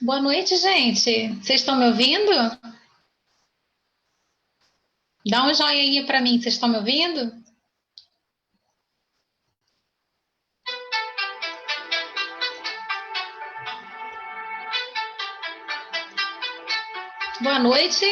Boa noite, gente. Vocês estão me ouvindo? Dá um joinha para mim. Vocês estão me ouvindo? Boa noite.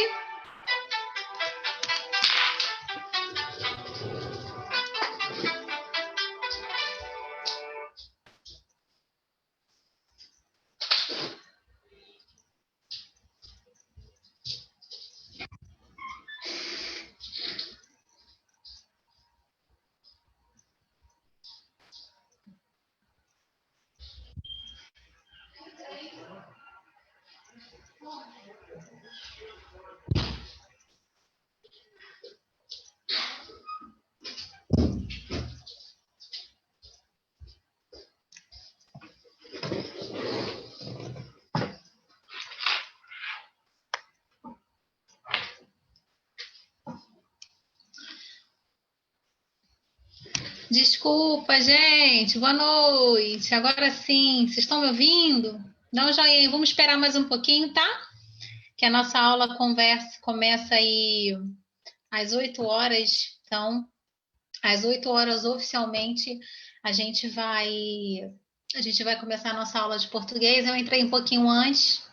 Desculpa, gente. Boa noite. Agora sim. Vocês estão me ouvindo? Dá um joinha aí. Vamos esperar mais um pouquinho, tá? Que a nossa aula começa aí às 8 horas. Então, às 8 horas oficialmente a gente vai a gente vai começar a nossa aula de português. Eu entrei um pouquinho antes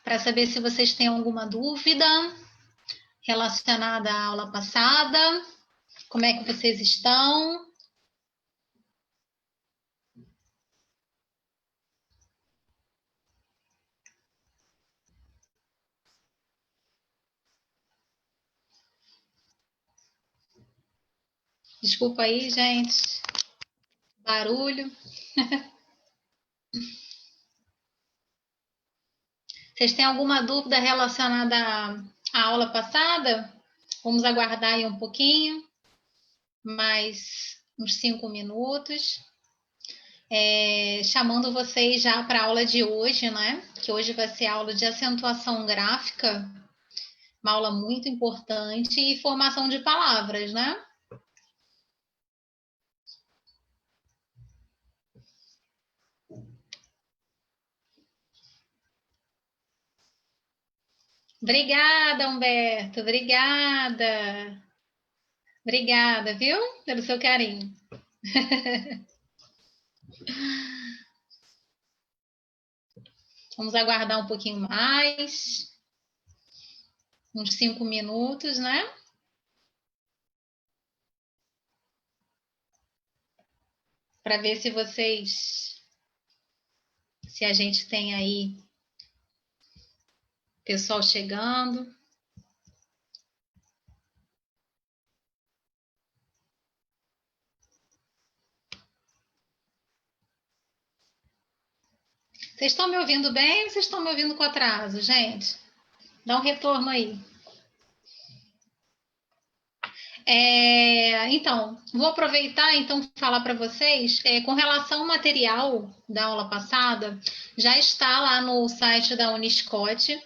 para saber se vocês têm alguma dúvida relacionada à aula passada. Como é que vocês estão? Desculpa aí, gente. Barulho. Vocês têm alguma dúvida relacionada à aula passada? Vamos aguardar aí um pouquinho, mais uns 5 minutos. Chamando vocês já para a aula de hoje, né? Que hoje vai ser a aula de acentuação gráfica, uma aula muito importante, e formação de palavras, né? Obrigada, Humberto. Obrigada. Obrigada, viu? Pelo seu carinho. Vamos aguardar um pouquinho mais, uns 5 minutos, né? Para ver se a gente tem aí pessoal chegando. Vocês estão me ouvindo bem ou vocês estão me ouvindo com atraso, gente? Dá um retorno aí. Então, vou aproveitar então falar para vocês com relação ao material da aula passada, já está lá no site da Uniscot,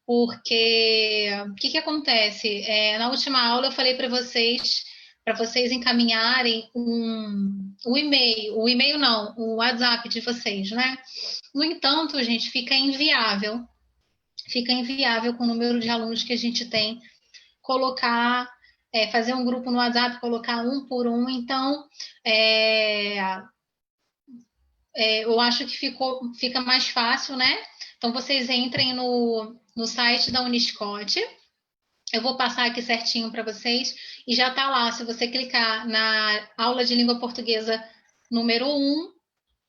porque o que acontece? Na última aula eu falei para vocês encaminharem o e-mail não, o WhatsApp de vocês, né? No entanto, gente, fica inviável com o número de alunos que a gente tem, colocar, fazer um grupo no WhatsApp, colocar um por um, então é, eu acho que fica mais fácil, né? Então vocês entrem no site da Uniscot. Eu vou passar aqui certinho para vocês e já está lá. Se você clicar na aula de língua portuguesa número 1,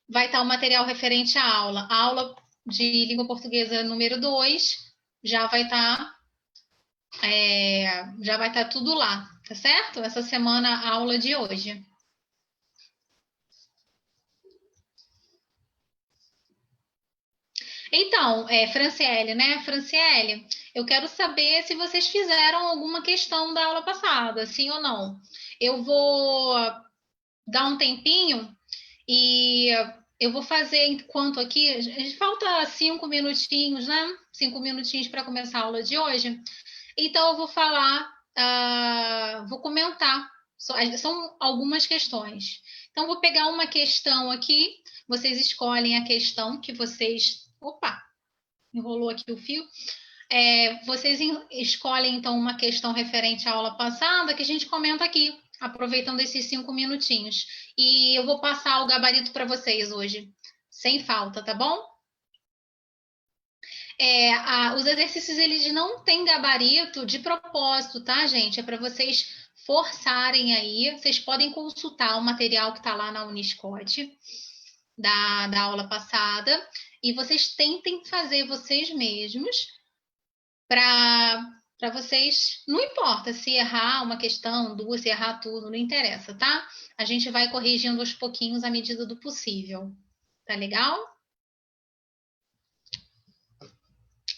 vai estar o material referente à aula. A aula de língua portuguesa número 2 já vai estar tudo lá, tá certo? Essa semana a aula de hoje. Então, Franciele, né? Franciele, eu quero saber se vocês fizeram alguma questão da aula passada, sim ou não. Eu vou dar um tempinho e eu vou fazer enquanto aqui. Falta 5 minutinhos, né? 5 minutinhos para começar a aula de hoje. Então, eu vou falar, vou comentar. São algumas questões. Então, vou pegar uma questão aqui. Vocês escolhem a questão que vocês. Opa! enrolou aqui o fio. Vocês escolhem, então, uma questão referente à aula passada que a gente comenta aqui, aproveitando esses 5 minutinhos. E eu vou passar o gabarito para vocês hoje, sem falta, tá bom? Os exercícios, eles não têm gabarito de propósito, tá, gente? É para vocês forçarem aí. Vocês podem consultar o material que está lá na Uniscot, da aula passada, e vocês tentem fazer vocês mesmos para vocês, não importa se errar uma questão, duas, se errar tudo, não interessa, tá? A gente vai corrigindo aos pouquinhos à medida do possível. Tá legal?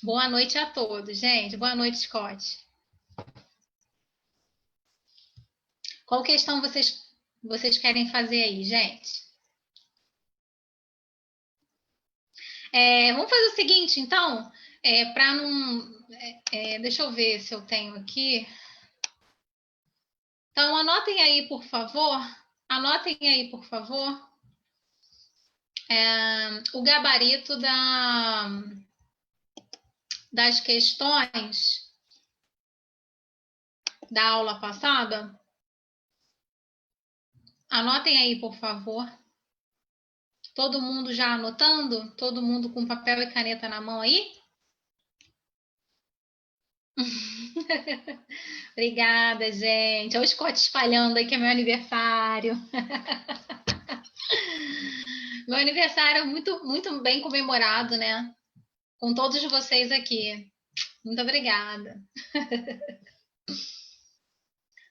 Boa noite a todos, gente. Boa noite, Scott. Qual questão vocês querem fazer aí, gente? Vamos fazer o seguinte, então, para não... deixa eu ver se eu tenho aqui. Então, anotem aí, por favor. Anotem aí, por favor, o gabarito das questões da aula passada. Anotem aí, por favor. Todo mundo já anotando? Todo mundo com papel e caneta na mão aí? Obrigada, gente. Olha o Scott espalhando aí que é meu aniversário. Meu aniversário muito, muito bem comemorado, né? Com todos vocês aqui. Muito obrigada.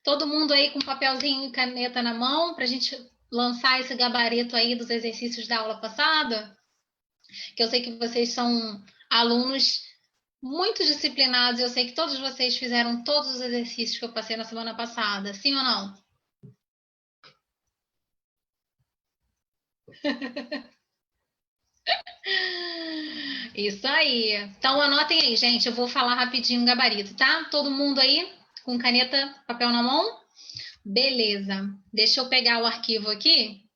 Todo mundo aí com papelzinho e caneta na mão para a gente lançar esse gabarito aí dos exercícios da aula passada? Que eu sei que vocês são alunos muito disciplinados, eu sei que todos vocês fizeram todos os exercícios que eu passei na semana passada, sim ou não? Isso aí. Então anotem aí, gente, eu vou falar rapidinho o gabarito, tá? Todo mundo aí com caneta, papel na mão? Beleza. Deixa eu pegar o arquivo aqui.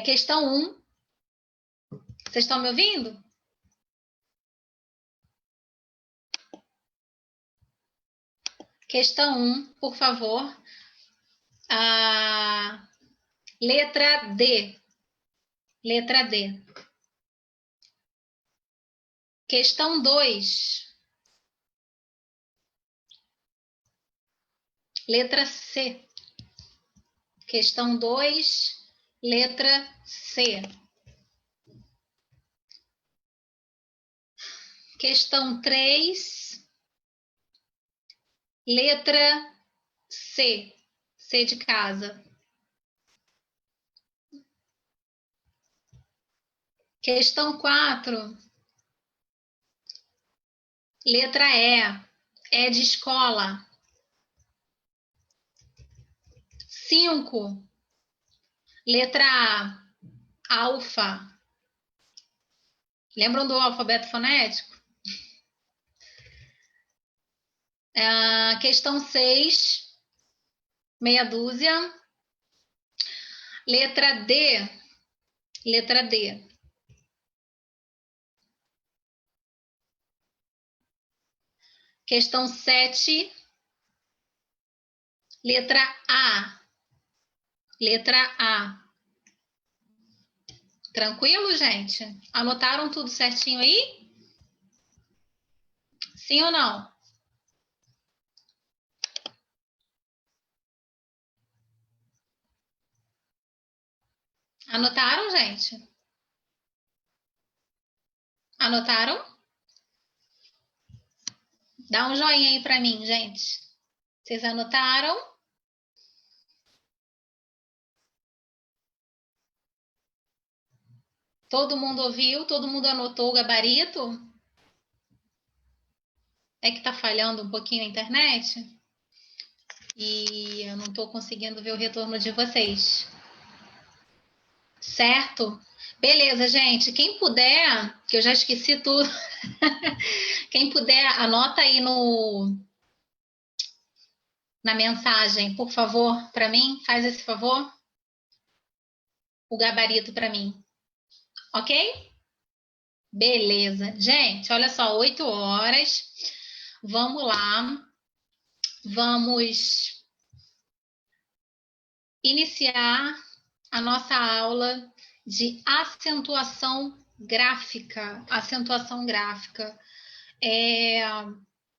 Questão 1. Vocês estão me ouvindo? Questão 1, por favor. Letra D. Letra D. Questão 2. Letra C. Questão 2, letra C. Questão 3, letra C. C de casa. Questão 4, letra E. E de escola. 5, letra A. Alfa. Lembram do alfabeto fonético? Questão 6, meia dúzia. Letra D. Letra D. Questão 7, letra A. Letra A. Tranquilo, gente? Anotaram tudo certinho aí? Sim ou não? Anotaram, gente? Anotaram? Dá um joinha aí para mim, gente. Vocês anotaram? Todo mundo ouviu? Todo mundo anotou o gabarito? É que tá falhando um pouquinho a internet? E eu não tô conseguindo ver o retorno de vocês. Certo? Beleza, gente. Quem puder, que eu já esqueci tudo. Quem puder, anota aí na mensagem, por favor, para mim. Faz esse favor. O gabarito para mim. Ok? Beleza. Gente, olha só, 8 horas. Vamos lá. Vamos iniciar a nossa aula de acentuação gráfica. Acentuação gráfica.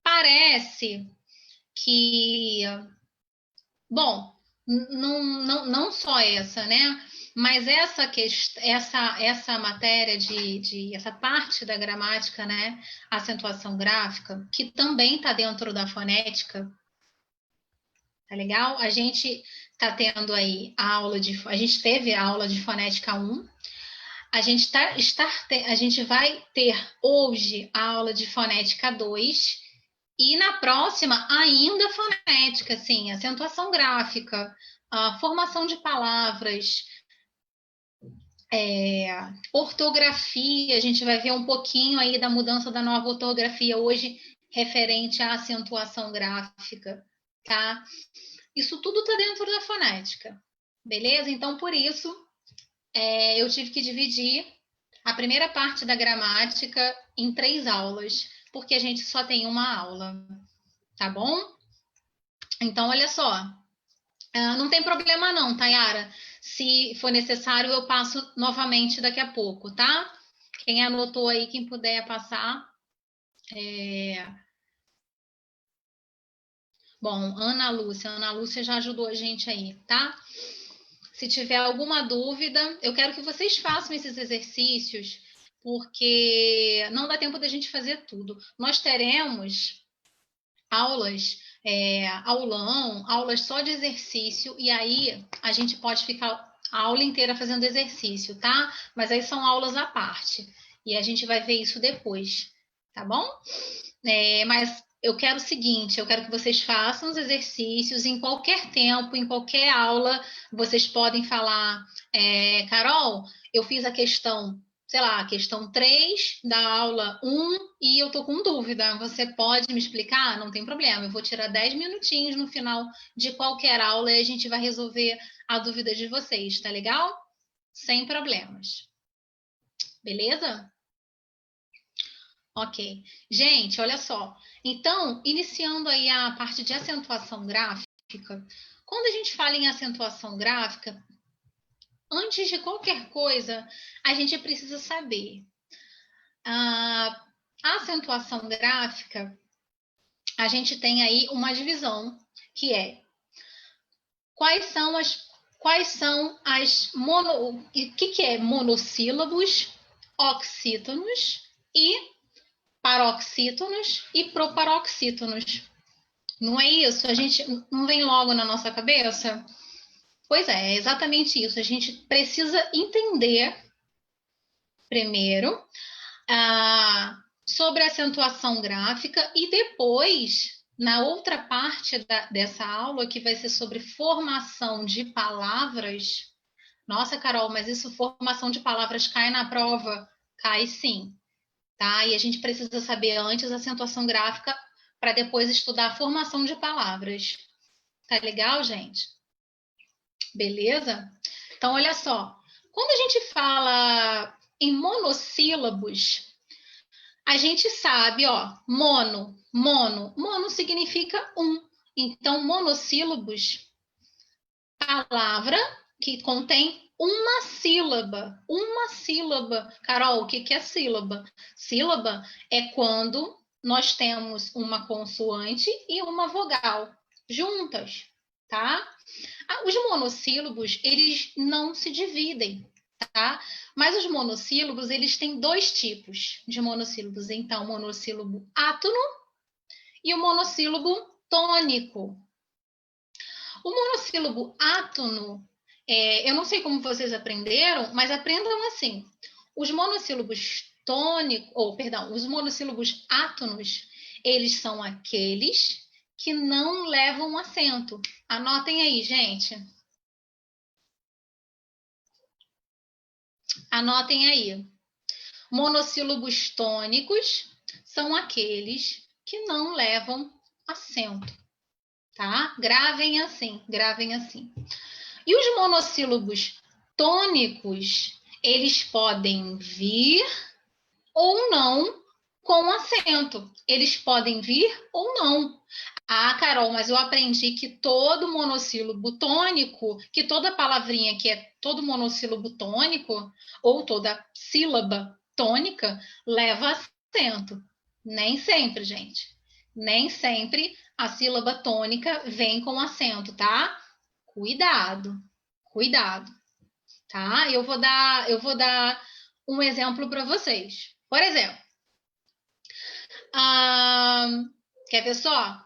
Parece que, bom, não só essa, né? Mas essa matéria essa parte da gramática, né? Acentuação gráfica, que também está dentro da fonética, tá legal? A gente tá tendo aí a gente teve a aula de fonética 1. A gente vai ter hoje a aula de fonética 2 e na próxima ainda fonética, assim, acentuação gráfica, a formação de palavras, ortografia, a gente vai ver um pouquinho aí da mudança da nova ortografia hoje referente à acentuação gráfica, tá? Isso tudo está dentro da fonética, beleza? Então, por isso, eu tive que dividir a primeira parte da gramática em 3 aulas, porque a gente só tem uma aula, tá bom? Então, olha só, não tem problema não, Tayara. Se for necessário, eu passo novamente daqui a pouco, tá? Quem anotou aí, quem puder passar. Bom, Ana Lúcia já ajudou a gente aí, tá? Se tiver alguma dúvida, eu quero que vocês façam esses exercícios, porque não dá tempo da gente fazer tudo. Nós teremos aulas, aulão, aulas só de exercício, e aí a gente pode ficar a aula inteira fazendo exercício, tá? Mas aí são aulas à parte, e a gente vai ver isso depois, tá bom? Mas eu quero o seguinte, eu quero que vocês façam os exercícios em qualquer tempo, em qualquer aula, vocês podem falar, Carol, eu fiz a questão, sei lá, a questão 3 da aula 1 e eu tô com dúvida, você pode me explicar? Não tem problema, eu vou tirar 10 minutinhos no final de qualquer aula e a gente vai resolver a dúvida de vocês, tá legal? Sem problemas. Beleza? Ok. Gente, olha só. Então, iniciando aí a parte de acentuação gráfica, quando a gente fala em acentuação gráfica, antes de qualquer coisa, a gente precisa saber. A acentuação gráfica, a gente tem aí uma divisão, que é quais são as o que é monossílabos, oxítonos e paroxítonos e proparoxítonos. Não é isso? A gente não vem logo na nossa cabeça? Pois é exatamente isso. A gente precisa entender primeiro sobre a acentuação gráfica e depois, na outra parte dessa aula, que vai ser sobre formação de palavras. Nossa, Carol, mas isso, formação de palavras, cai na prova? Cai sim, tá? E a gente precisa saber antes a acentuação gráfica para depois estudar a formação de palavras. Tá legal, gente? Beleza? Então, olha só. Quando a gente fala em monossílabos, a gente sabe, ó, mono significa um. Então, monossílabos, palavra que contém uma sílaba. Uma sílaba. Carol, o que é sílaba? Sílaba é quando nós temos uma consoante e uma vogal juntas, tá? Os monossílabos, eles não se dividem, tá? Mas os monossílabos, eles têm 2 tipos de monossílabos. Então, o monossílabo átono e o monossílabo tônico. O monossílabo átono, eu não sei como vocês aprenderam, mas aprendam assim. Os monossílabos tônicos, os monossílabos átonos, eles são aqueles que não levam acento. Anotem aí, gente. Anotem aí. Monossílabos tônicos são aqueles que não levam acento, tá? Gravem assim, gravem assim. E os monossílabos tônicos, eles podem vir ou não com acento. Eles podem vir ou não. Ah, Carol, mas eu aprendi que todo monossílabo tônico, que toda palavrinha que é todo monossílabo tônico, ou toda sílaba tônica, leva acento. Nem sempre, gente. Nem sempre a sílaba tônica vem com acento, tá? Cuidado, cuidado, tá? Eu vou dar um exemplo para vocês. Por exemplo, ah, quer ver só?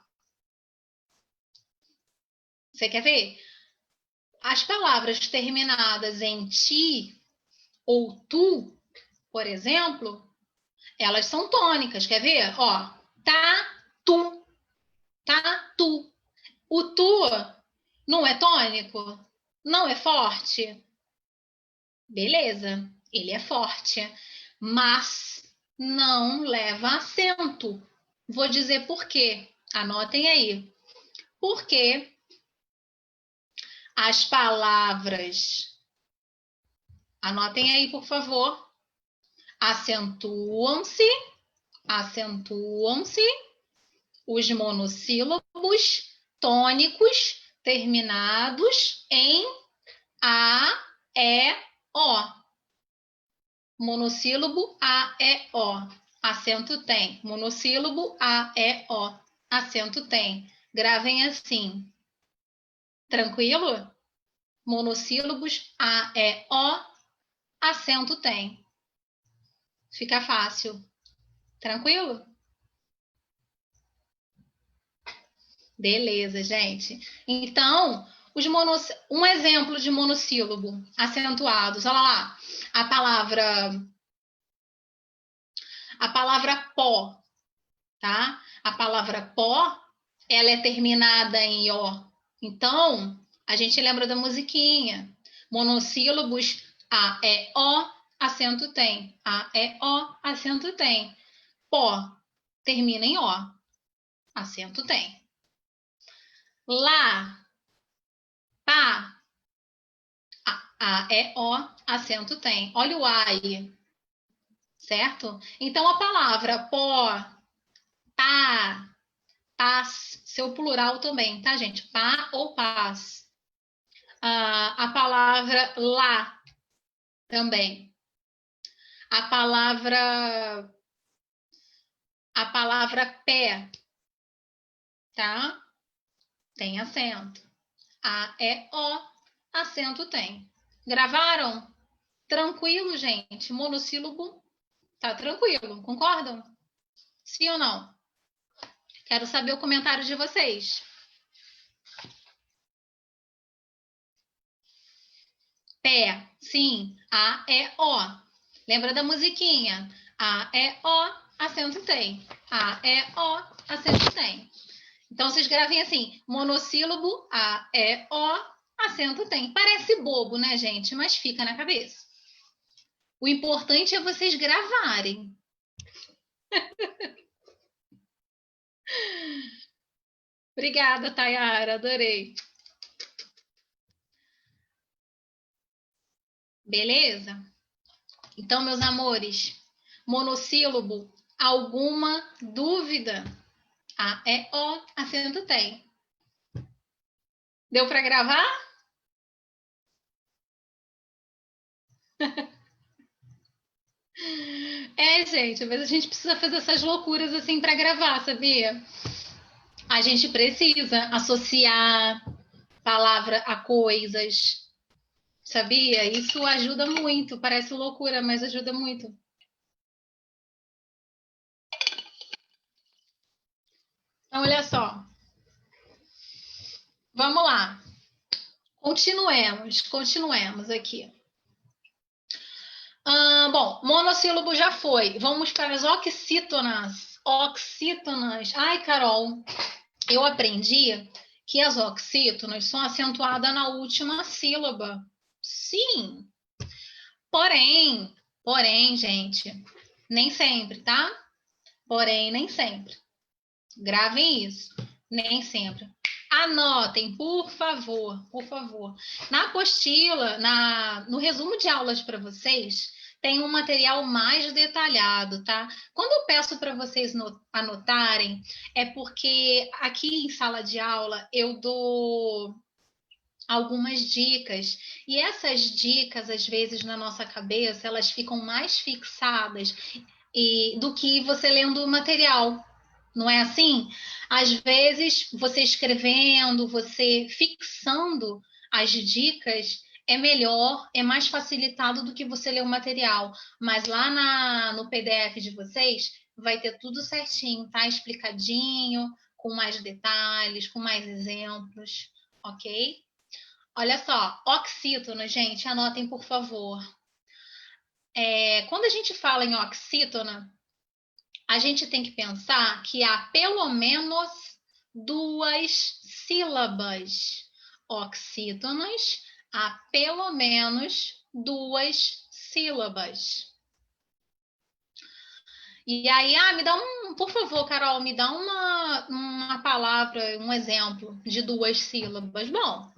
Você quer ver? As palavras terminadas em ti ou tu, por exemplo, elas são tônicas. Quer ver? Ó, tá, tu, tá, tu. O tu não é tônico? Não é forte? Beleza, ele é forte, mas não leva acento. Vou dizer por quê. Anotem aí. Porque as palavras, anotem aí, por favor, acentuam-se, acentuam-se os monossílabos tônicos terminados em a, e, o. Monossílabo a, e, o. Acento tem. Monossílabo a, e, o. Acento tem. Gravem assim. Tranquilo? Monossílabos a, e, o. Acento tem. Fica fácil. Tranquilo? Beleza, gente. Então, um exemplo de monossílabo acentuados. Olha lá. A palavra pó, tá? A palavra pó, ela é terminada em ó. Então, a gente lembra da musiquinha. Monossílabos a, e, o, acento tem. A, e, o, acento tem. Pó, termina em ó. Acento tem. Lá, pá, a, e, o, acento tem. Olha o a aí, certo? Então, a palavra pó, pá, paz, seu plural também, tá, gente? Pá ou paz. A palavra lá também. A palavra pé, tá? Tem acento. A, E, O, acento tem. Gravaram? Tranquilo, gente. Monossílabo tá tranquilo, concordam? Sim ou não? Quero saber o comentário de vocês. Pé, sim. A, E, O. Lembra da musiquinha? A, E, O, acento tem. A, E, O, acento tem. Então, vocês gravem assim, monossílabo, A, E, O, acento tem. Parece bobo, né, gente? Mas fica na cabeça. O importante é vocês gravarem. Obrigada, Tayara, adorei. Beleza? Então, meus amores, monossílabo, alguma dúvida? A, E, O, acento tem. Deu para gravar? É, gente, às vezes a gente precisa fazer essas loucuras assim para gravar, sabia? A gente precisa associar palavra a coisas, sabia? Isso ajuda muito. Parece loucura, mas ajuda muito. Então, olha só. Vamos lá. Continuemos aqui. Bom, monossílabo já foi. Vamos para as oxítonas. Oxítonas. Ai, Carol, eu aprendi que as oxítonas são acentuadas na última sílaba. Sim. Porém, gente, nem sempre, tá? Porém, nem sempre. Gravem isso. Nem sempre. Anotem, por favor, por favor. Na apostila, no resumo de aulas para vocês, tem um material mais detalhado, tá? Quando eu peço para vocês anotarem, é porque aqui em sala de aula eu dou algumas dicas, e essas dicas, às vezes, na nossa cabeça, elas ficam mais fixadas do que você lendo o material. Não é assim? Às vezes, você escrevendo, você fixando as dicas, é melhor, é mais facilitado do que você ler o material. Mas lá no PDF de vocês, vai ter tudo certinho, tá? Explicadinho, com mais detalhes, com mais exemplos, ok? Olha só, oxítona, gente, anotem, por favor. Quando a gente fala em oxítona, a gente tem que pensar que há pelo menos duas sílabas. Oxítonas, há pelo menos duas sílabas. E aí, por favor, Carol, me dá uma palavra, um exemplo de duas sílabas. Bom,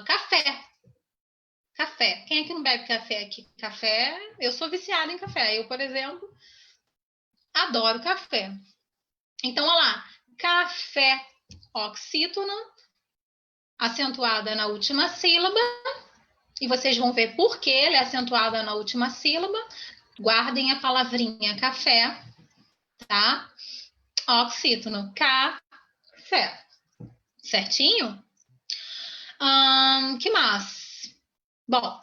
café. Café. Quem é que não bebe café aqui? Café, eu sou viciada em café. Eu, por exemplo, adoro café. Então, olha lá. Café, oxítona, acentuada na última sílaba. E vocês vão ver por que ela é acentuada na última sílaba. Guardem a palavrinha café, tá? Oxítono, café. Certinho? Que mais? Bom,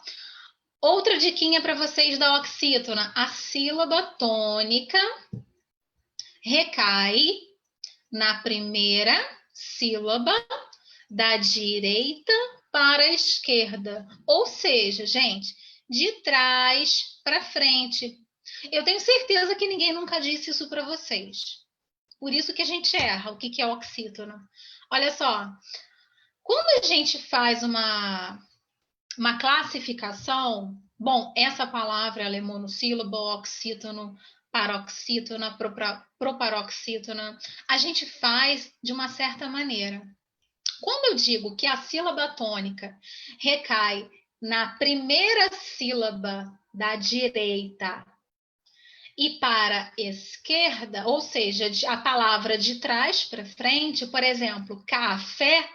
outra diquinha para vocês da oxítona. A sílaba tônica recai na primeira sílaba da direita para a esquerda. Ou seja, gente, de trás para frente. Eu tenho certeza que ninguém nunca disse isso para vocês. Por isso que a gente erra. O que é oxítona? Olha só, quando a gente faz uma classificação, bom, essa palavra ela é monossílaba, oxítono, paroxítona, proparoxítona, a gente faz de uma certa maneira. Quando eu digo que a sílaba tônica recai na primeira sílaba da direita e para a esquerda, ou seja, a palavra de trás para frente, por exemplo, café,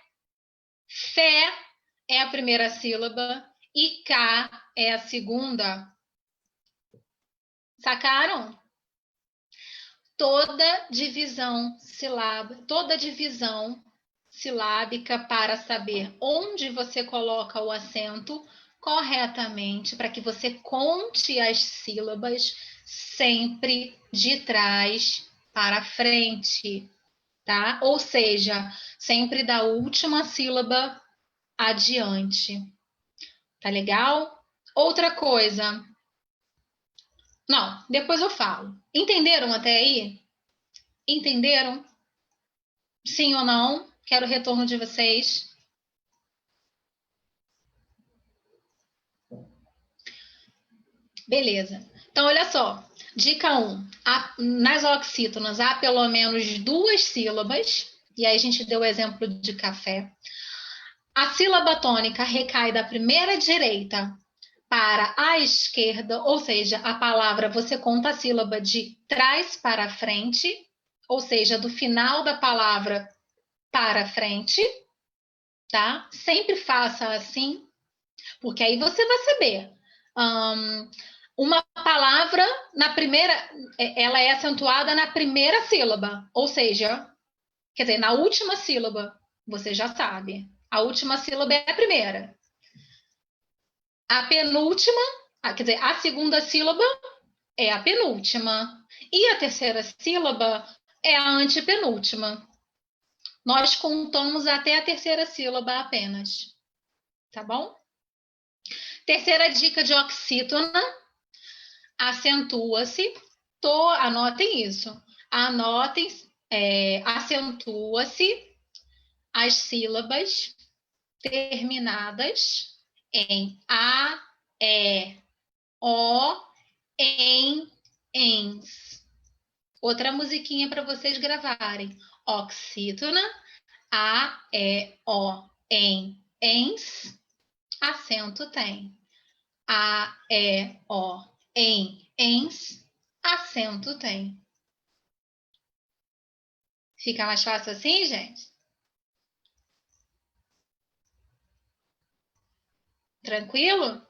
fé é a primeira sílaba e cá é a segunda. Sacaram? Toda divisão silábica para saber onde você coloca o acento corretamente, para que você conte as sílabas sempre de trás para frente, tá? Ou seja, sempre da última sílaba adiante. Tá legal? Outra coisa. Não, depois eu falo. Entenderam até aí? Entenderam? Sim ou não? Quero o retorno de vocês. Beleza. Então, olha só. Dica 1. Nas oxítonas há pelo menos duas sílabas. E aí a gente deu o exemplo de café. A sílaba tônica recai da primeira direita para a esquerda, ou seja, a palavra você conta a sílaba de trás para frente, ou seja, do final da palavra para frente, tá? Sempre faça assim, porque aí você vai saber. Uma palavra na primeira, ela é acentuada na primeira sílaba, ou seja, quer dizer, na última sílaba, você já sabe. A última sílaba é a primeira. A penúltima, quer dizer, a segunda sílaba é a penúltima. E a terceira sílaba é a antepenúltima. Nós contamos até a terceira sílaba apenas. Tá bom? Terceira dica de oxítona. Acentua-se. Anotem isso. Anotem, acentua-se as sílabas terminadas em A, E, O, em, ens. Outra musiquinha para vocês gravarem. Oxítona, A, E, O, em, ens. Acento tem. A, E, O, em, ens, acento tem. Fica mais fácil assim, gente? Tranquilo?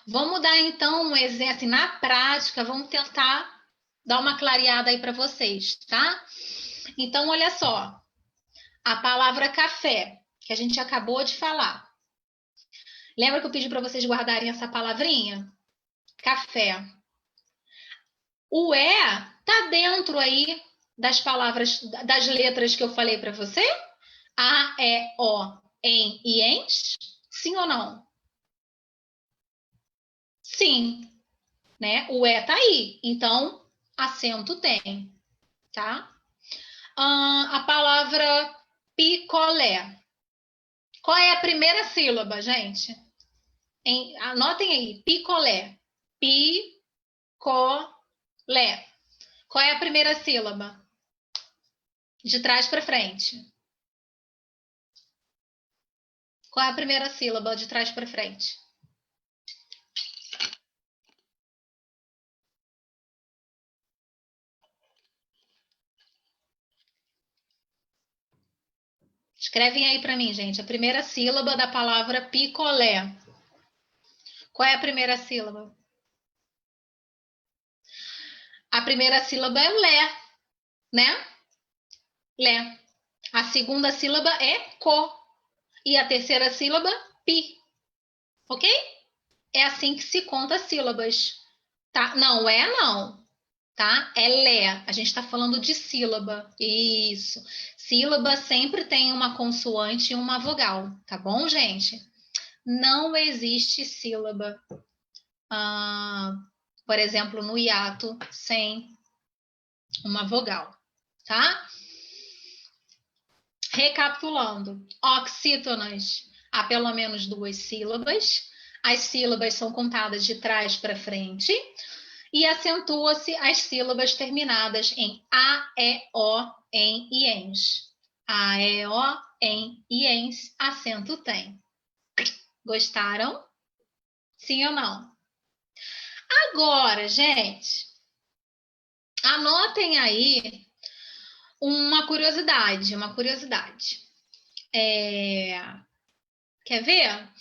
Vamos dar então um exemplo, assim, na prática, vamos tentar dar uma clareada aí para vocês, tá? Então, olha só, a palavra café, que a gente acabou de falar. Lembra que eu pedi para vocês guardarem essa palavrinha? Café. O E tá dentro aí das palavras, das letras que eu falei para você? A, E, O, em e ens? Sim ou não? Sim, né? O E tá aí, então acento tem, tá? A palavra picolé. Qual é a primeira sílaba, gente? Anotem aí, picolé. Picolé. Qual é a primeira sílaba? De trás para frente. Qual é a primeira sílaba de trás para frente? Escrevem aí para mim, gente, a primeira sílaba da palavra picolé. Qual é a primeira sílaba? A primeira sílaba é lé, né? Lé. A segunda sílaba é co. E a terceira sílaba, pi. Ok? É assim que se conta sílabas. Tá? Não é não. Tá? É lé. A gente está falando de sílaba. Isso. Sílaba sempre tem uma consoante e uma vogal. Tá bom, gente? Não existe sílaba. Por exemplo, no hiato, sem uma vogal. Tá? Recapitulando, oxítonas há pelo menos duas sílabas, as sílabas são contadas de trás para frente e acentua-se as sílabas terminadas em a, e, o, em e ens. A, e, o, em e ens, acento tem. Gostaram? Sim ou não? Agora, gente, anotem aí uma curiosidade, Quer ver?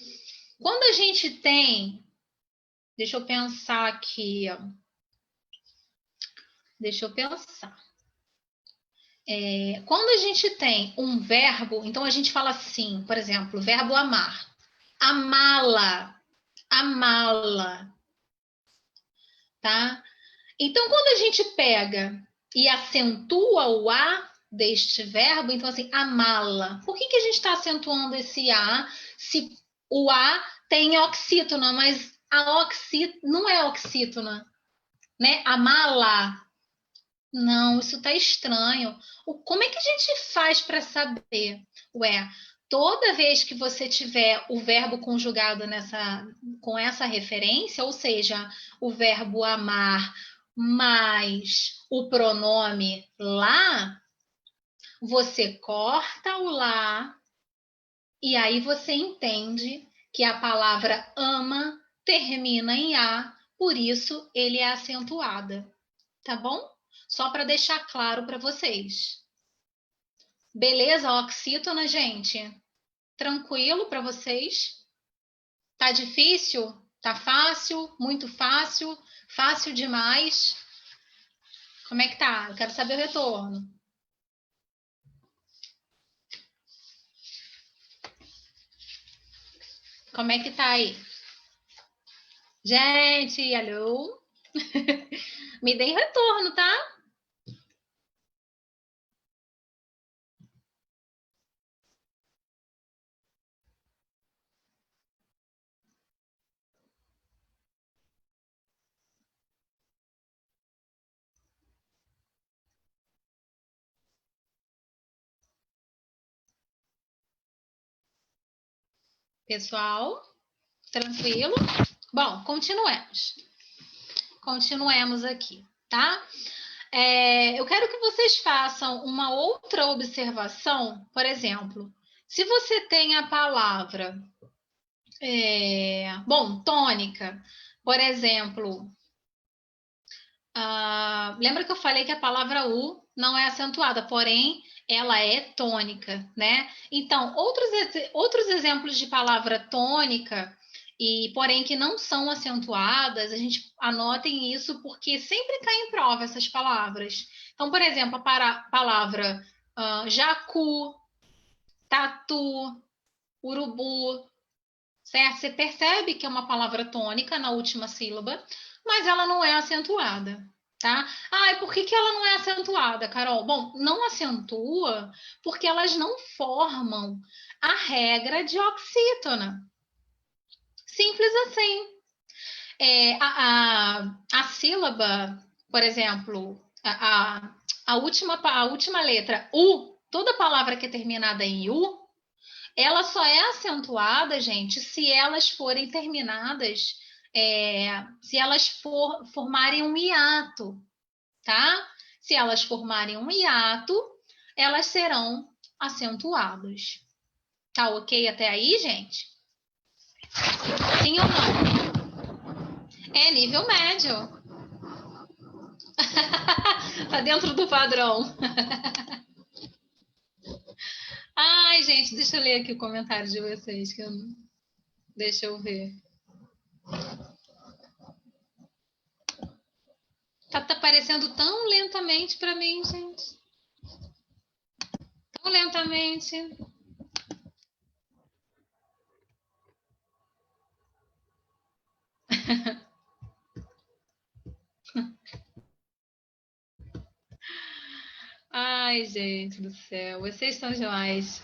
Quando a gente tem, deixa eu pensar aqui, deixa eu pensar. Quando a gente tem um verbo, então a gente fala assim, por exemplo, o verbo amar. Amá-la, amá-la, tá? Então, quando a gente pega e acentua o A deste verbo, então assim, amá-la. Por que a gente está acentuando esse A se o A tem oxítona, mas a não é oxítona, né? Amá-la. Não, isso tá estranho. Como é que a gente faz para saber? Ué, toda vez que você tiver o verbo conjugado com essa referência, ou seja, o verbo amar mais o pronome lá, você corta o lá e aí você entende que a palavra ama termina em a, por isso ele é acentuada, tá bom? Só para deixar claro para vocês. Beleza, oxítona, gente? Tranquilo para vocês? Tá difícil? Tá fácil? Muito fácil? Fácil demais? Como é que tá? Eu quero saber o retorno. Como é que tá aí? Gente, alô? Me deem retorno, tá? Pessoal, tranquilo? Bom, continuemos. Continuemos aqui, tá? Eu quero que vocês façam uma outra observação, por exemplo, se você tem a palavra, tônica, Por exemplo, lembra que eu falei que a palavra U não é acentuada, porém ela é tônica, né? Então, outros exemplos de palavra tônica e porém que não são acentuadas, a gente anotem isso porque sempre cai em prova essas palavras. Então, por exemplo, a palavra jacu, tatu, urubu, certo? Você percebe que é uma palavra tônica na última sílaba, mas ela não é acentuada, tá? Ah, e por que ela não é acentuada, Carol? Bom, não acentua porque elas não formam a regra de oxítona. Simples assim. A sílaba, por exemplo, a última letra U, toda palavra que é terminada em U, ela só é acentuada, gente, se elas forem terminadas, se elas formarem um hiato, tá? Se elas formarem um hiato, elas serão acentuadas. Tá ok até aí, gente? Sim ou não? É nível médio. Tá dentro do padrão. Ai, gente, deixa eu ler aqui o comentário de vocês, deixa eu ver. Tá aparecendo tão lentamente para mim, gente. Tão lentamente. Ai, gente do céu, vocês são demais.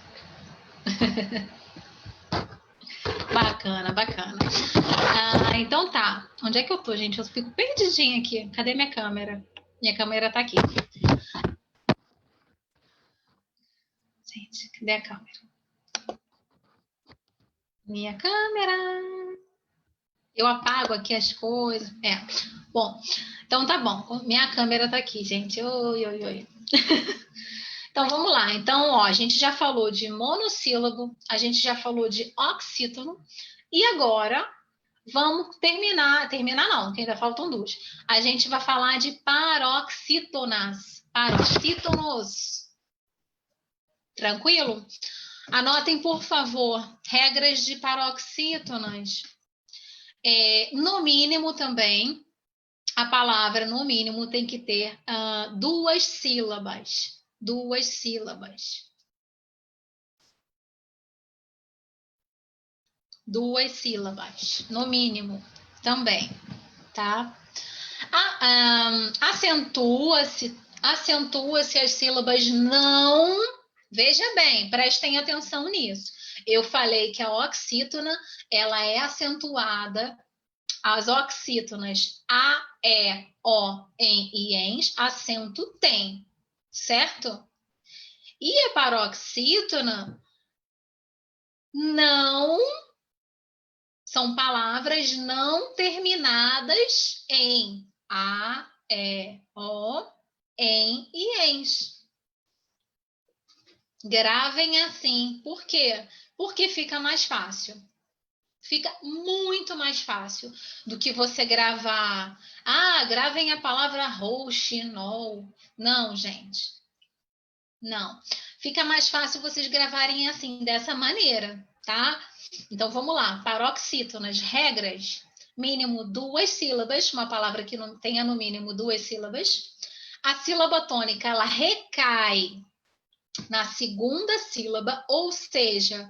Bacana, bacana. Então tá. Onde é que eu tô, gente? Eu fico perdidinha aqui. Cadê minha câmera? Minha câmera tá aqui. Gente, cadê a câmera? Minha câmera. Eu apago aqui as coisas. Bom, então tá bom. Minha câmera tá aqui, gente. Oi, oi, oi. Então vamos lá. Então, ó, a gente já falou de monossílabo, a gente já falou de oxítono, e agora vamos terminar não, que ainda faltam duas. A gente vai falar de paroxítonas, paroxítonos. Tranquilo? Anotem, por favor, regras de paroxítonas. No mínimo também, a palavra no mínimo tem que ter duas sílabas. Duas sílabas. Duas sílabas, no mínimo, também, tá? Acentua-se as sílabas não. Veja bem, prestem atenção nisso. Eu falei que a oxítona, ela é acentuada, as oxítonas A, E, O, em e ens, acento tem, certo? E a paroxítona não. São palavras não terminadas em a, e, o, em e ens. Gravem assim. Por quê? Porque fica mais fácil. Fica muito mais fácil do que você gravar. Gravem a palavra rouxinol. Não, gente. Não. Fica mais fácil vocês gravarem assim, dessa maneira, tá? Então vamos lá. Paroxítonas, regras. Mínimo duas sílabas, uma palavra que não tenha no mínimo duas sílabas. A sílaba tônica, ela recai na segunda sílaba, ou seja,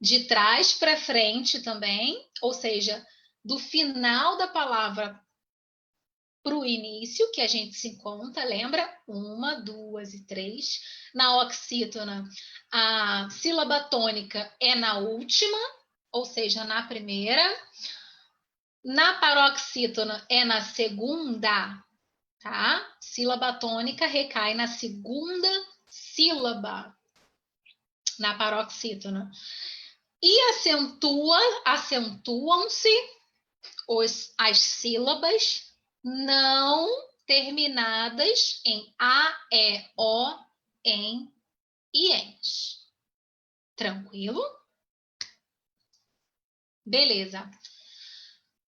de trás para frente também, ou seja, do final da palavra para o início, que a gente se conta, lembra? Uma, duas e três. Na oxítona, a sílaba tônica é na última, ou seja, na primeira. Na paroxítona é na segunda, tá? Sílaba tônica recai na segunda sílaba, na paroxítona. E acentuam-se as sílabas não terminadas em a, e, o, em e ens. Tranquilo? Beleza.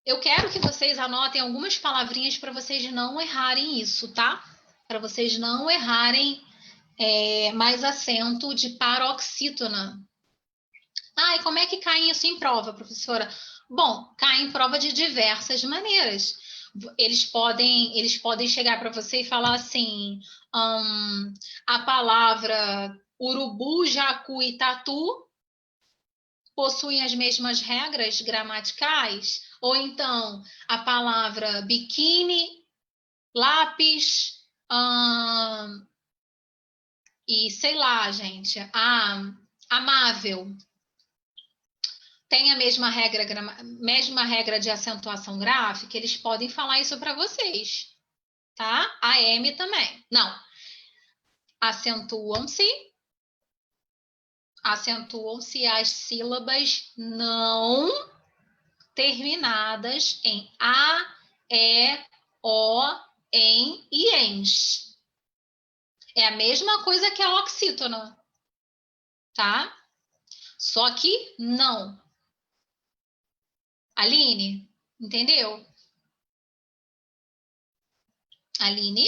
Eu quero que vocês anotem algumas palavrinhas para vocês não errarem isso, tá? Para vocês não errarem mais acento de paroxítona. Ah, e como é que cai isso em prova, professora? Bom, cai em prova de diversas maneiras. Eles podem chegar para você e falar assim: a palavra urubu, jacu e tatu possuem as mesmas regras gramaticais? Ou então a palavra biquíni, lápis, e sei lá, gente, amável tem a mesma regra de acentuação gráfica? Eles podem falar isso para vocês, tá? A M também. Não. Acentuam-se as sílabas não terminadas em A, E, O, em e ens. É a mesma coisa que a oxítona, tá? Só que não. Aline, entendeu? Aline?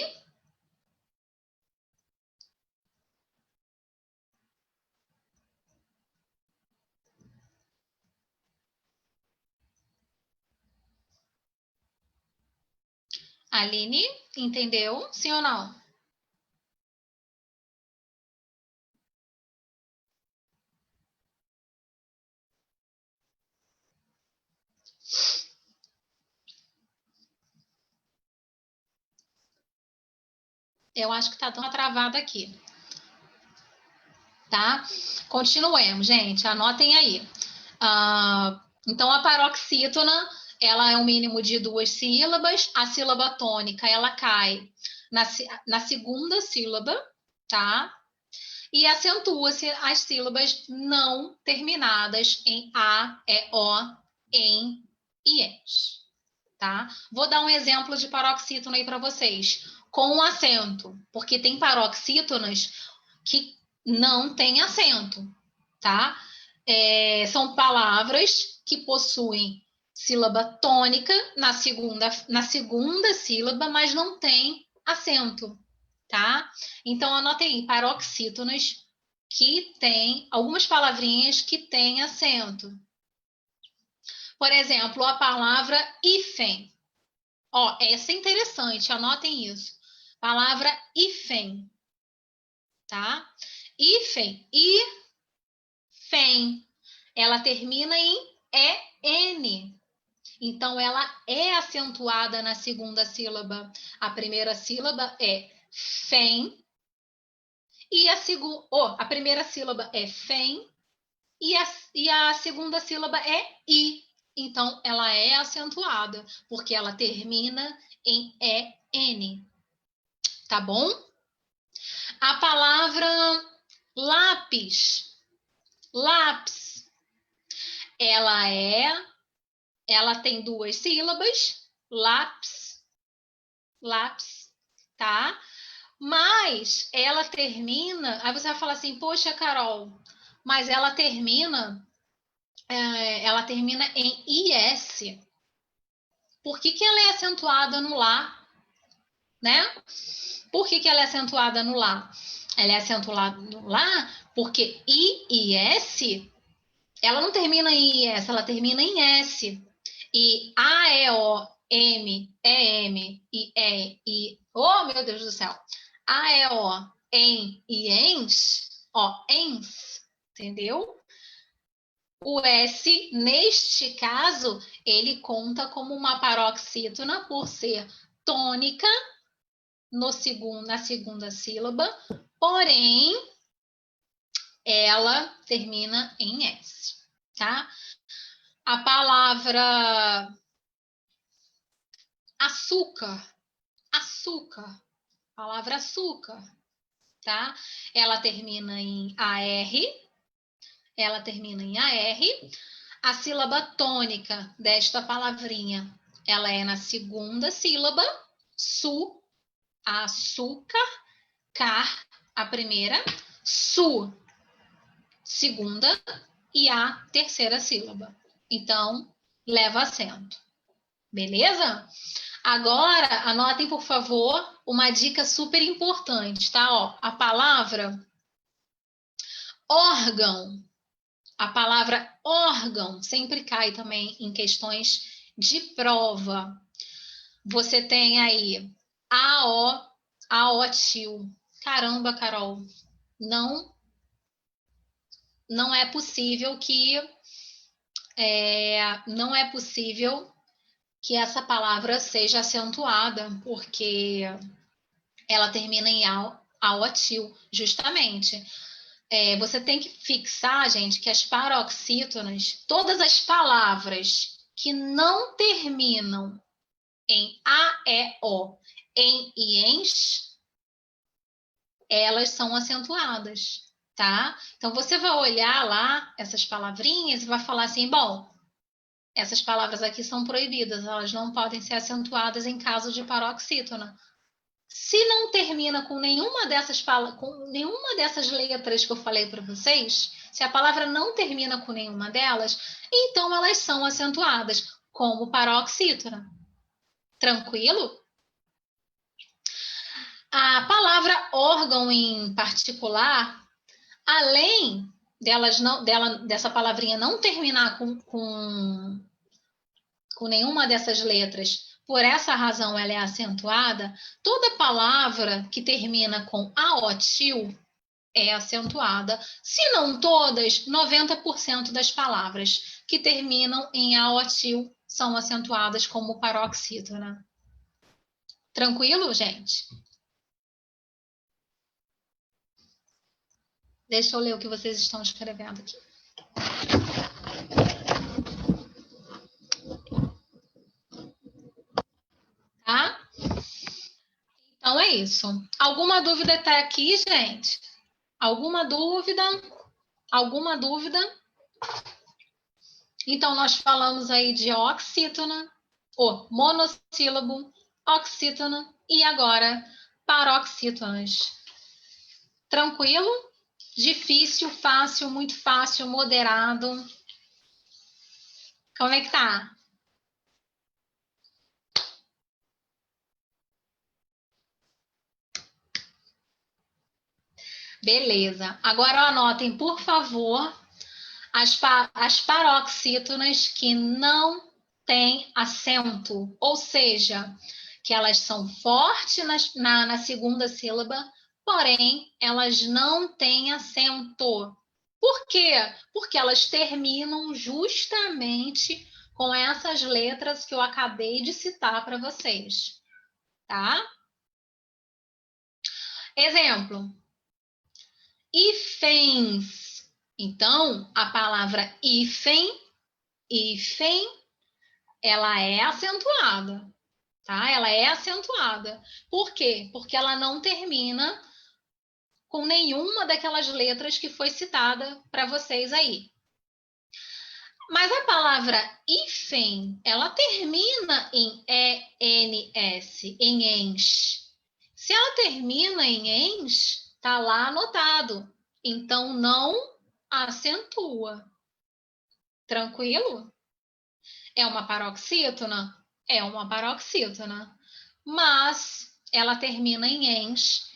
Aline, entendeu? Sim ou não? Eu acho que tá dando uma travada aqui, tá? Continuemos, gente. Anotem aí. Então, a paroxítona, ela é um mínimo de 2 sílabas. A sílaba tônica, ela cai na segunda sílaba, tá? E acentua-se as sílabas não terminadas em A, E, O, em e ens, tá? Vou dar um exemplo de paroxítona aí para vocês, com acento, porque tem paroxítonas que não têm acento, tá? São palavras que possuem sílaba tônica na segunda sílaba, mas não tem acento, tá? Então, anotem aí, paroxítonas que tem algumas palavrinhas que têm acento. Por exemplo, a palavra hífen. Ó, essa é interessante, anotem isso. Palavra hífen, tá? Hífen, fem. Ela termina em EN. Então, ela é acentuada na segunda sílaba. A primeira sílaba é fem. E a primeira sílaba é fem. E a segunda sílaba é i. Então, ela é acentuada, porque ela termina em EN. Tá bom? A palavra lápis. Lápis. Ela tem 2 sílabas. Lápis. Lápis, tá? Mas ela termina. Aí você vai falar assim, poxa, Carol, mas ela termina em IS. Por que ela é acentuada no lá, né? Por que ela é acentuada no lá? Ela é acentuada no lá porque I e S, ela não termina em IS, ela termina em S. E A, E, O, M, E, M, I, oh, meu Deus do céu. A, E, O, em e ens, ó, ens, entendeu? O S, neste caso, ele conta como uma paroxítona por ser tônica na segunda sílaba, porém, ela termina em S, tá? A palavra açúcar, açúcar, palavra açúcar, tá? Ela termina em AR. A sílaba tônica desta palavrinha, ela é na segunda sílaba, açúcar, car, a primeira, segunda, e a terceira sílaba. Então, leva acento. Beleza? Agora, anotem, por favor, uma dica super importante, tá? Ó, a palavra órgão. A palavra órgão sempre cai também em questões de prova. Você tem aí aotil. Caramba, Carol, não é possível que essa palavra seja acentuada, porque ela termina em aotil, justamente. Você tem que fixar, gente, que as paroxítonas, todas as palavras que não terminam em a, e, o, em e ens, elas são acentuadas, tá? Então, você vai olhar lá essas palavrinhas e vai falar assim, bom, essas palavras aqui são proibidas, elas não podem ser acentuadas em caso de paroxítona. Se não termina com nenhuma dessas letras que eu falei para vocês, se a palavra não termina com nenhuma delas, então elas são acentuadas, como paroxítona. Tranquilo? A palavra órgão em particular, além dessa palavrinha não terminar com nenhuma dessas letras, por essa razão ela é acentuada, toda palavra que termina com aotil é acentuada, se não todas, 90% das palavras que terminam em aotil são acentuadas como paroxítona. Tranquilo, gente? Deixa eu ler o que vocês estão escrevendo aqui. Tá? Então é isso. Alguma dúvida até aqui, gente? Alguma dúvida? Alguma dúvida? Então, nós falamos aí de oxítona, ou monossílabo, oxítona e agora paroxítonas. Tranquilo? Difícil, fácil, muito fácil, moderado? Como é que tá? Beleza. Agora anotem, por favor, as paroxítonas que não têm acento, ou seja, que elas são fortes na segunda sílaba, porém elas não têm acento. Por quê? Porque elas terminam justamente com essas letras que eu acabei de citar para vocês, tá? Exemplo: hífens. Então, a palavra hífen, ela é acentuada, tá? Ela é acentuada. Por quê? Porque ela não termina com nenhuma daquelas letras que foi citada para vocês aí. Mas a palavra hífen, ela termina em ENS, em ens. Se ela termina em ens, tá lá anotado. Então, não acentua. Tranquilo? É uma paroxítona? É uma paroxítona. Mas ela termina em ens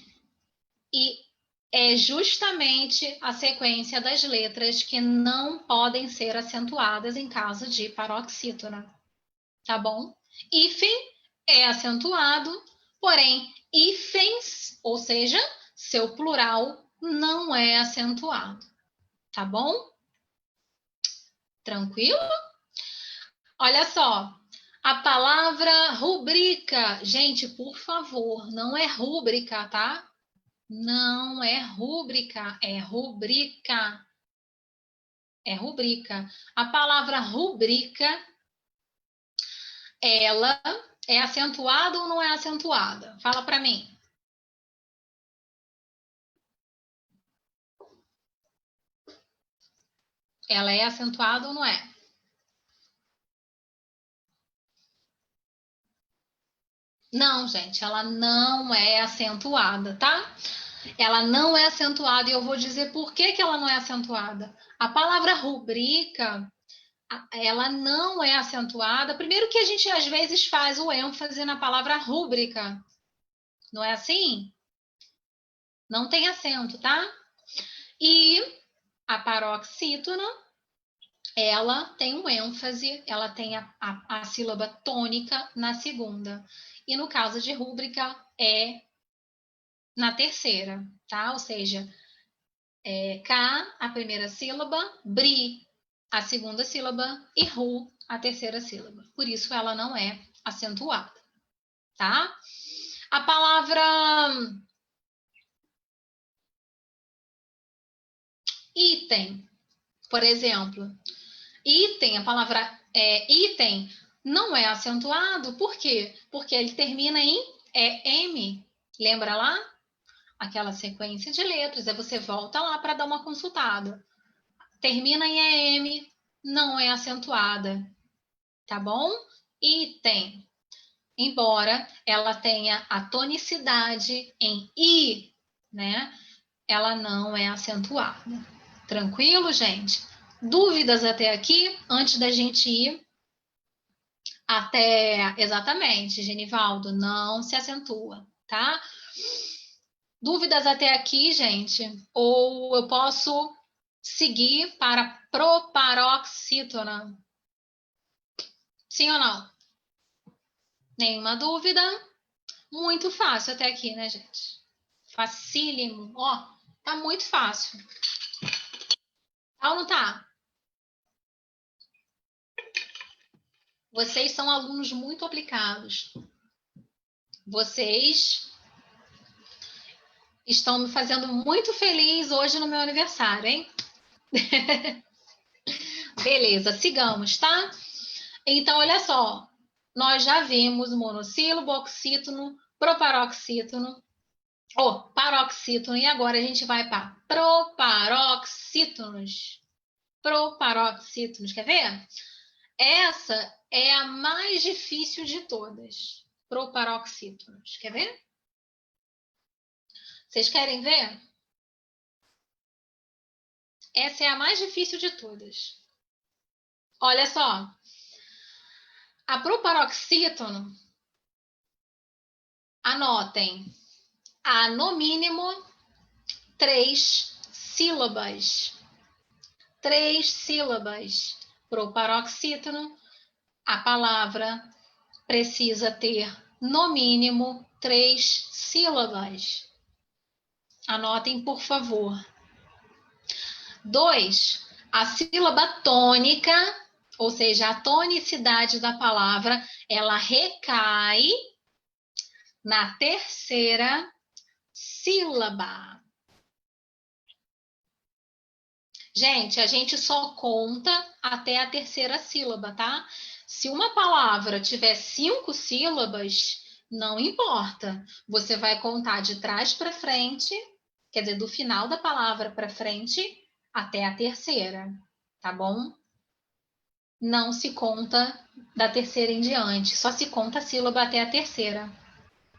e é justamente a sequência das letras que não podem ser acentuadas em caso de paroxítona. Tá bom? Hífen é acentuado, porém, hífens, ou seja, seu plural, não é acentuado. Tá bom? Tranquilo? Olha só, a palavra rubrica. Gente, por favor, não é rúbrica, tá? Não é rúbrica, é rubrica. É rubrica. A palavra rubrica, ela é acentuada ou não é acentuada? Fala para mim. Ela é acentuada ou não é? Não, gente, ela não é acentuada, tá? Ela não é acentuada e eu vou dizer por que ela não é acentuada. A palavra rubrica, ela não é acentuada. Primeiro que a gente às vezes faz o ênfase na palavra rúbrica, não é assim? Não tem acento, tá? E a paroxítona, ela tem um ênfase, ela tem a sílaba tônica na segunda. E no caso de rúbrica, é na terceira, tá? Ou seja, K, a primeira sílaba, BRI, a segunda sílaba, e RU, a terceira sílaba. Por isso, ela não é acentuada, tá? A palavra item, por exemplo. Item, a palavra item não é acentuado, por quê? Porque ele termina em EM. Lembra lá? Aquela sequência de letras, aí você volta lá para dar uma consultada. Termina em EM, não é acentuada, tá bom? Item, embora ela tenha a tonicidade em I, né? Ela não é acentuada. Tranquilo, gente? Dúvidas até aqui, antes da gente ir até... Exatamente, Genivaldo, não se acentua, tá? Dúvidas até aqui, gente? Ou eu posso seguir para proparoxítona? Sim ou não? Nenhuma dúvida? Muito fácil até aqui, né, gente? Facílimo. Ó, tá muito fácil. Tá ou não tá? Vocês são alunos muito aplicados. Vocês estão me fazendo muito feliz hoje no meu aniversário, hein? Beleza, sigamos, tá? Então, olha só. Nós já vimos monossílabo, oxítono, proparoxítono, ou paroxítono, e agora a gente vai para proparoxítonos. Proparoxítonos, quer ver? Essa é a mais difícil de todas. Proparoxítonos, quer ver? Vocês querem ver? Essa é a mais difícil de todas. Olha só. A proparoxítono, anotem, há no mínimo 3 sílabas. 3 sílabas. Proparoxítono, a palavra precisa ter no mínimo 3 sílabas. Anotem, por favor. 2. A sílaba tônica, ou seja, a tonicidade da palavra, ela recai na terceira sílaba. Gente, a gente só conta até a terceira sílaba, tá? Se uma palavra tiver 5 sílabas, não importa. Você vai contar de trás para frente, quer dizer, do final da palavra para frente, até a terceira, tá bom? Não se conta da terceira em diante, só se conta a sílaba até a terceira,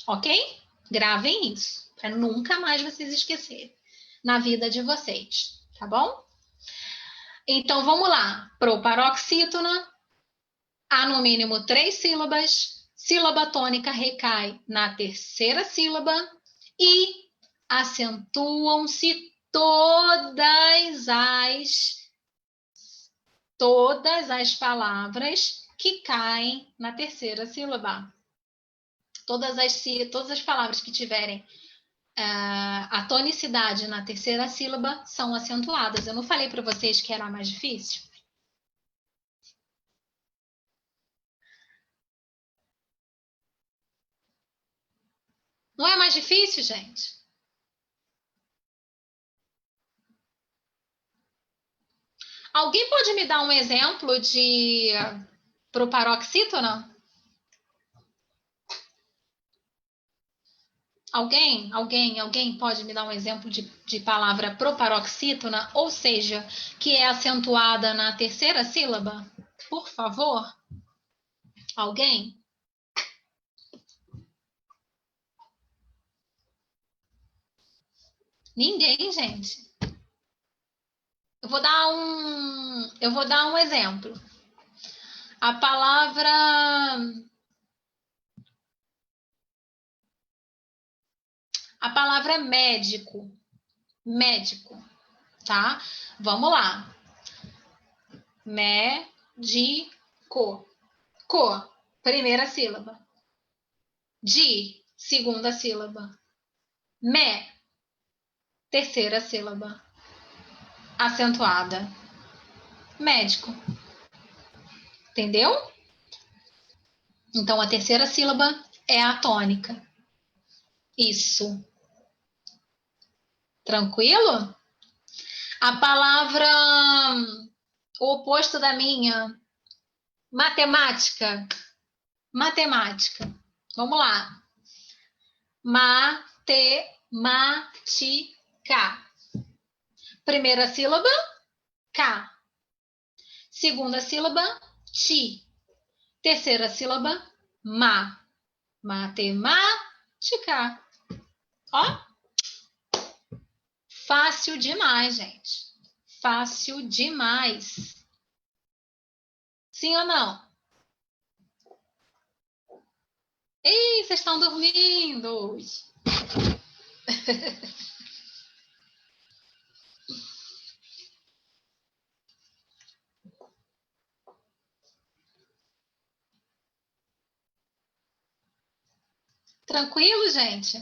ok? Gravem isso, para nunca mais vocês esquecerem na vida de vocês, tá bom? Então, vamos lá. Proparoxítona, há no mínimo 3 sílabas, sílaba tônica recai na terceira sílaba e acentuam-se todas as palavras que caem na terceira sílaba. Todas as palavras que tiverem a tonicidade na terceira sílaba são acentuadas. Eu não falei para vocês que era mais difícil? Não é mais difícil, gente? Alguém pode me dar um exemplo de proparoxítona? Alguém pode me dar um exemplo de palavra proparoxítona, ou seja, que é acentuada na terceira sílaba? Por favor? Alguém? Ninguém, gente. Eu vou dar um exemplo. A palavra médico. Médico, tá? Vamos lá. Médico. Co, primeira sílaba. Di, segunda sílaba. Mé, terceira sílaba. Acentuada. Médico. Entendeu? Então, a terceira sílaba é a tônica. Isso. Tranquilo? A palavra, o oposto da minha, matemática. Matemática. Vamos lá. Matemática. Primeira sílaba, K. Segunda sílaba, ti. Terceira sílaba, ma. Matemática. Ó. Fácil demais, gente. Fácil demais. Sim ou não? Ei, vocês estão dormindo. Tranquilo, gente?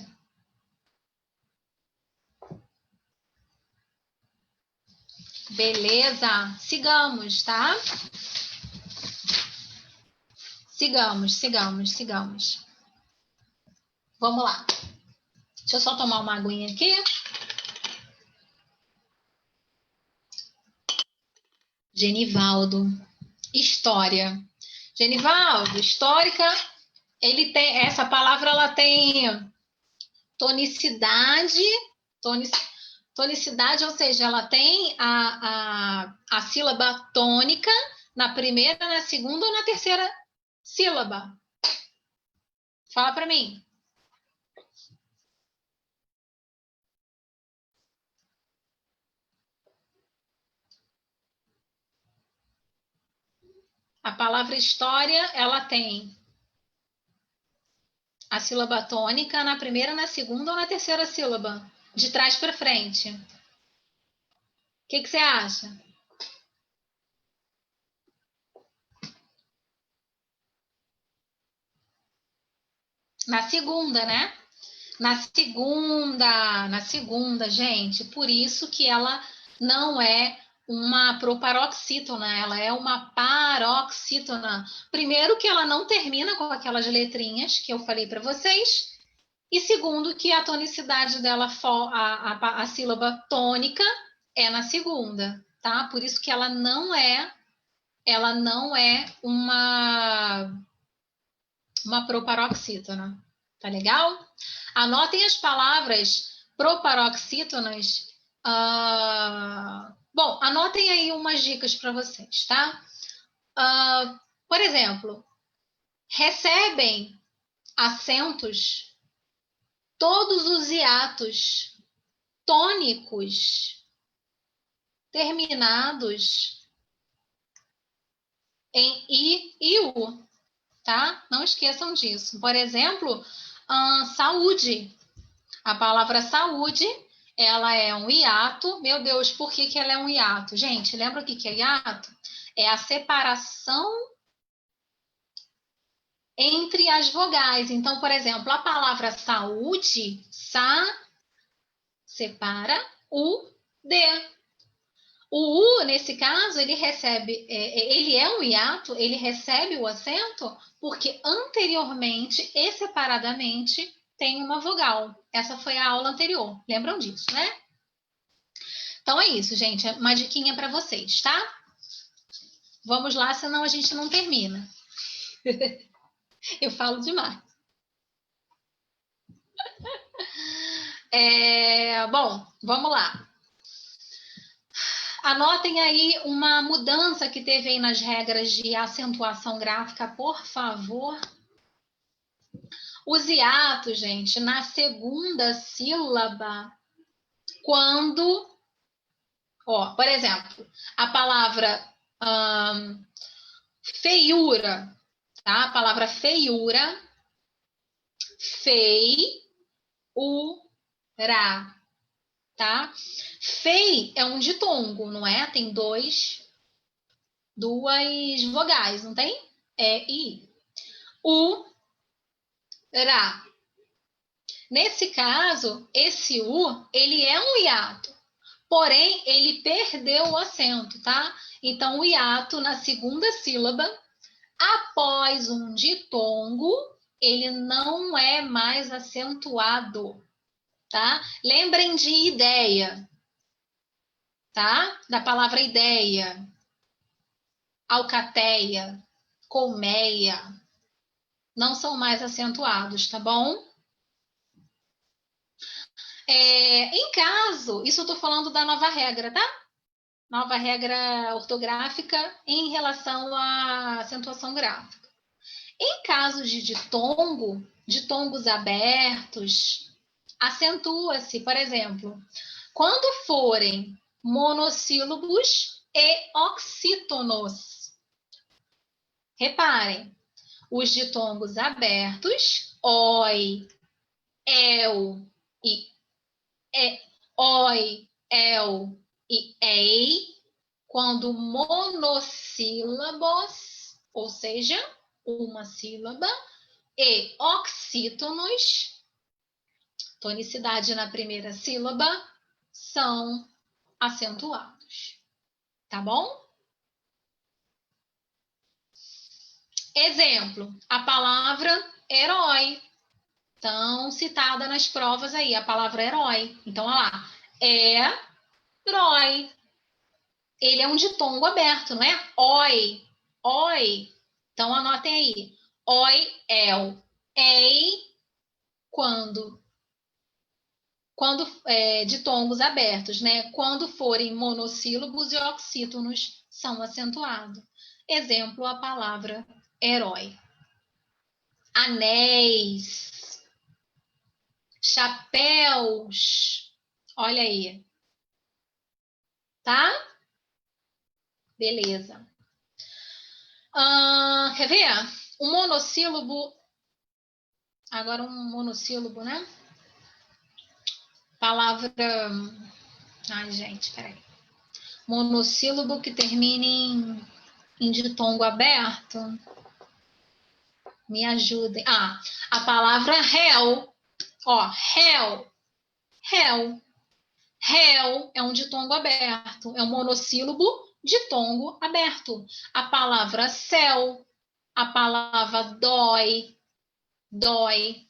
Beleza. Sigamos, tá? Sigamos. Vamos lá. Deixa eu só tomar uma aguinha aqui. Genivaldo. História. Genivaldo, histórica, ele tem essa palavra, ela tem tonicidade, tonicidade, ou seja, ela tem a sílaba tônica na primeira, na segunda ou na terceira sílaba. Fala para mim. A palavra história, ela tem a sílaba tônica na primeira, na segunda ou na terceira sílaba, de trás para frente. O que você acha? Na segunda, né? Na segunda, gente. Por isso que ela não é uma proparoxítona, ela é uma paroxítona. Primeiro que ela não termina com aquelas letrinhas que eu falei para vocês. E segundo que a tonicidade dela, a sílaba tônica, é na segunda, tá? Por isso que ela não é uma proparoxítona. Tá legal? Anotem as palavras proparoxítonas. Bom, anotem aí umas dicas para vocês, tá? Por exemplo, recebem acentos todos os hiatos tônicos terminados em I e U, tá? Não esqueçam disso. Por exemplo, saúde. A palavra saúde, ela é um hiato. Meu Deus, por que ela é um hiato? Gente, lembra o que é hiato? É a separação entre as vogais. Então, por exemplo, a palavra saúde, separa o D. O U, nesse caso, ele é um hiato, ele recebe o acento porque anteriormente e separadamente tem uma vogal. Essa foi a aula anterior, lembram disso, né? Então é isso, gente, uma diquinha para vocês, tá? Vamos lá, senão a gente não termina. Eu falo demais. Bom, vamos lá. Anotem aí uma mudança que teve aí nas regras de acentuação gráfica, por favor. Os hiatos, gente, na segunda sílaba, por exemplo, a palavra feiura, tá? A palavra feiura, feiura, tá? Fei é um ditongo, não é? Tem duas vogais, não tem? É e I. Ra. Nesse caso, esse U, ele é um hiato, porém, ele perdeu o acento, tá? Então, o hiato na segunda sílaba, após um ditongo, ele não é mais acentuado, tá? Lembrem de ideia, tá? Da palavra ideia, alcateia, colmeia, não são mais acentuados, tá bom? Em caso, isso eu tô falando da nova regra, tá? Nova regra ortográfica em relação à acentuação gráfica. Em casos de ditongo, ditongos abertos, acentua-se, por exemplo, quando forem monossílabos e oxítonos. Reparem, os ditongos abertos, oi, el e oi, el e ei, quando monossílabos, ou seja, uma sílaba, e oxítonos, tonicidade na primeira sílaba, são acentuados. Tá bom? Exemplo, a palavra herói, tão citada nas provas aí, a palavra herói. Então, olha lá, herói. Ele é um ditongo aberto, não é? Oi, oi. Então, anotem aí. Oi, el, ei, quando ditongos abertos, né? Quando forem monossílabos e oxítonos são acentuados. Exemplo, a palavra herói. Anéis, chapéus, olha aí. Tá? Beleza. Quer ver? Um monossílabo. Agora um monossílabo, né? Palavra. Ai, gente, peraí. Monossílabo que termine em ditongo aberto. Me ajudem. A palavra réu. Ó, réu. Réu. Réu é um ditongo aberto. É um monossílabo ditongo aberto. A palavra céu. A palavra dói. Dói.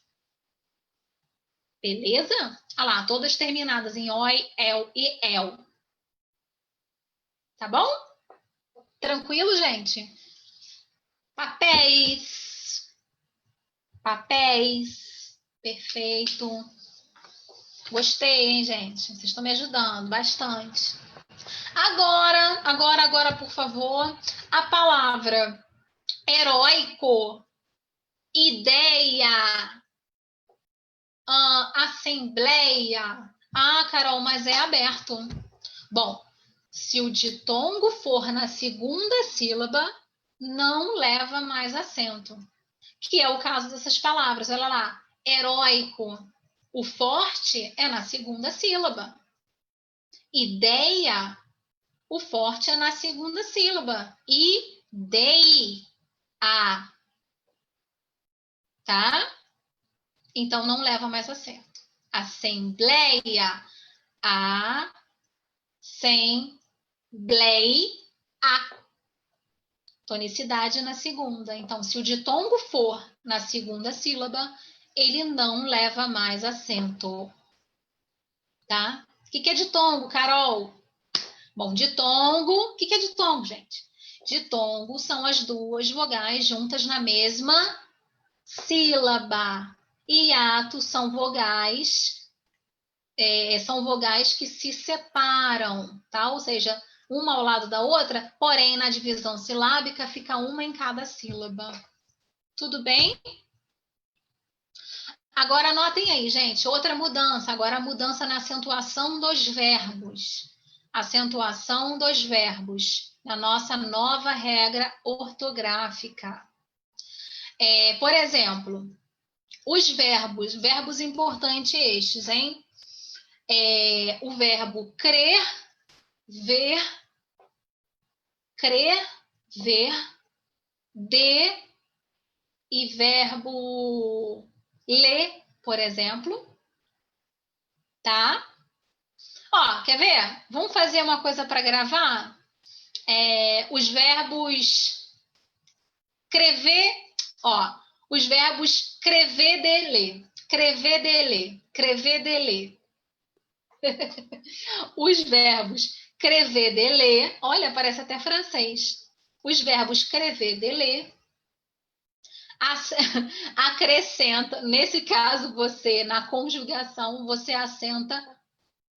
Beleza? Olha lá, todas terminadas em oi, el e el. Tá bom? Tranquilo, gente? Papéis. Papéis. Perfeito. Gostei, hein, gente? Vocês estão me ajudando bastante. Agora, por favor, a palavra heróico, ideia, assembleia. Carol, mas é aberto. Bom, se o ditongo for na segunda sílaba, não leva mais acento. Que é o caso dessas palavras. Olha lá, heróico. O forte é na segunda sílaba. Ideia, o forte é na segunda sílaba. Ideia. Tá? Então, não leva mais acento. Assembleia. Assembleia. Tonicidade na segunda. Então, se o ditongo for na segunda sílaba, ele não leva mais acento. Tá? O que é ditongo, Carol? Bom, ditongo... O que é ditongo, gente? Ditongo são as duas vogais juntas na mesma sílaba. Hiato são vogais que se separam, tá? Ou seja, uma ao lado da outra, porém na divisão silábica fica uma em cada sílaba. Tudo bem? Agora anotem aí, gente, outra mudança, agora a mudança na acentuação dos verbos. Acentuação dos verbos. A nossa nova regra ortográfica. Por exemplo, os verbos importantes estes, hein? O verbo crer, ver, de e verbo ler, por exemplo, tá? Ó, quer ver? Vamos fazer uma coisa para gravar? Os verbos crever, ó, os verbos crever de ler, crever de ler, crever de ler. Os verbos crever de ler, olha, parece até francês. Os verbos crever de ler acrescenta, nesse caso você, na conjugação, você acenta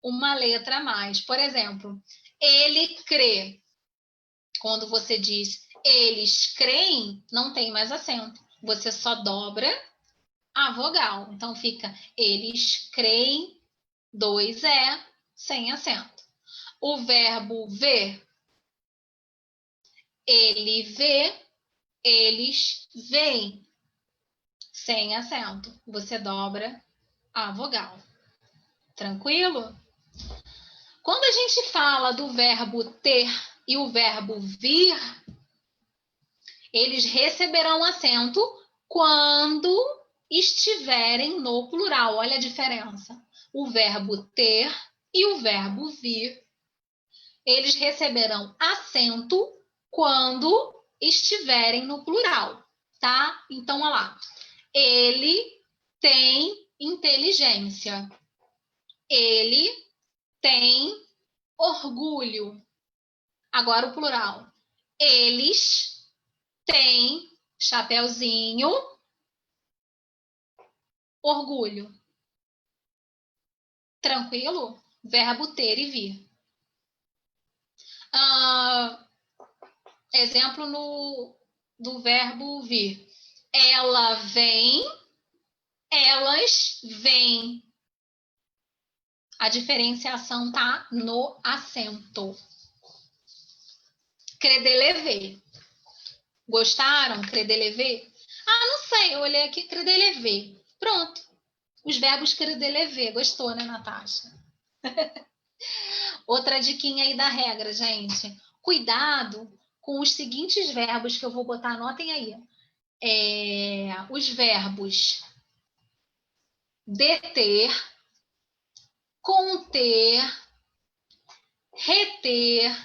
uma letra a mais. Por exemplo, ele crê. Quando você diz eles creem, não tem mais acento. Você só dobra a vogal. Então fica eles creem, 2 sem acento. O verbo ver, ele vê, eles veem, sem acento. Você dobra a vogal. Tranquilo? Quando a gente fala do verbo ter e o verbo vir, eles receberão acento quando estiverem no plural. Olha a diferença. O verbo ter e o verbo vir, eles receberão acento quando estiverem no plural, tá? Então, olha lá. Ele tem inteligência. Ele tem orgulho. Agora o plural. Eles têm chapeuzinho, orgulho. Tranquilo? Verbo ter e vir. Exemplo do verbo vir. Ela vem, elas vêm. A diferenciação tá no acento. Credelever. Gostaram? Credelever? Ah, não sei, eu olhei aqui, credelever. Pronto. Os verbos credelever. Gostou, né, Natasha? Outra diquinha aí da regra, gente. Cuidado com os seguintes verbos que eu vou botar, anotem aí. Os verbos deter, conter, reter,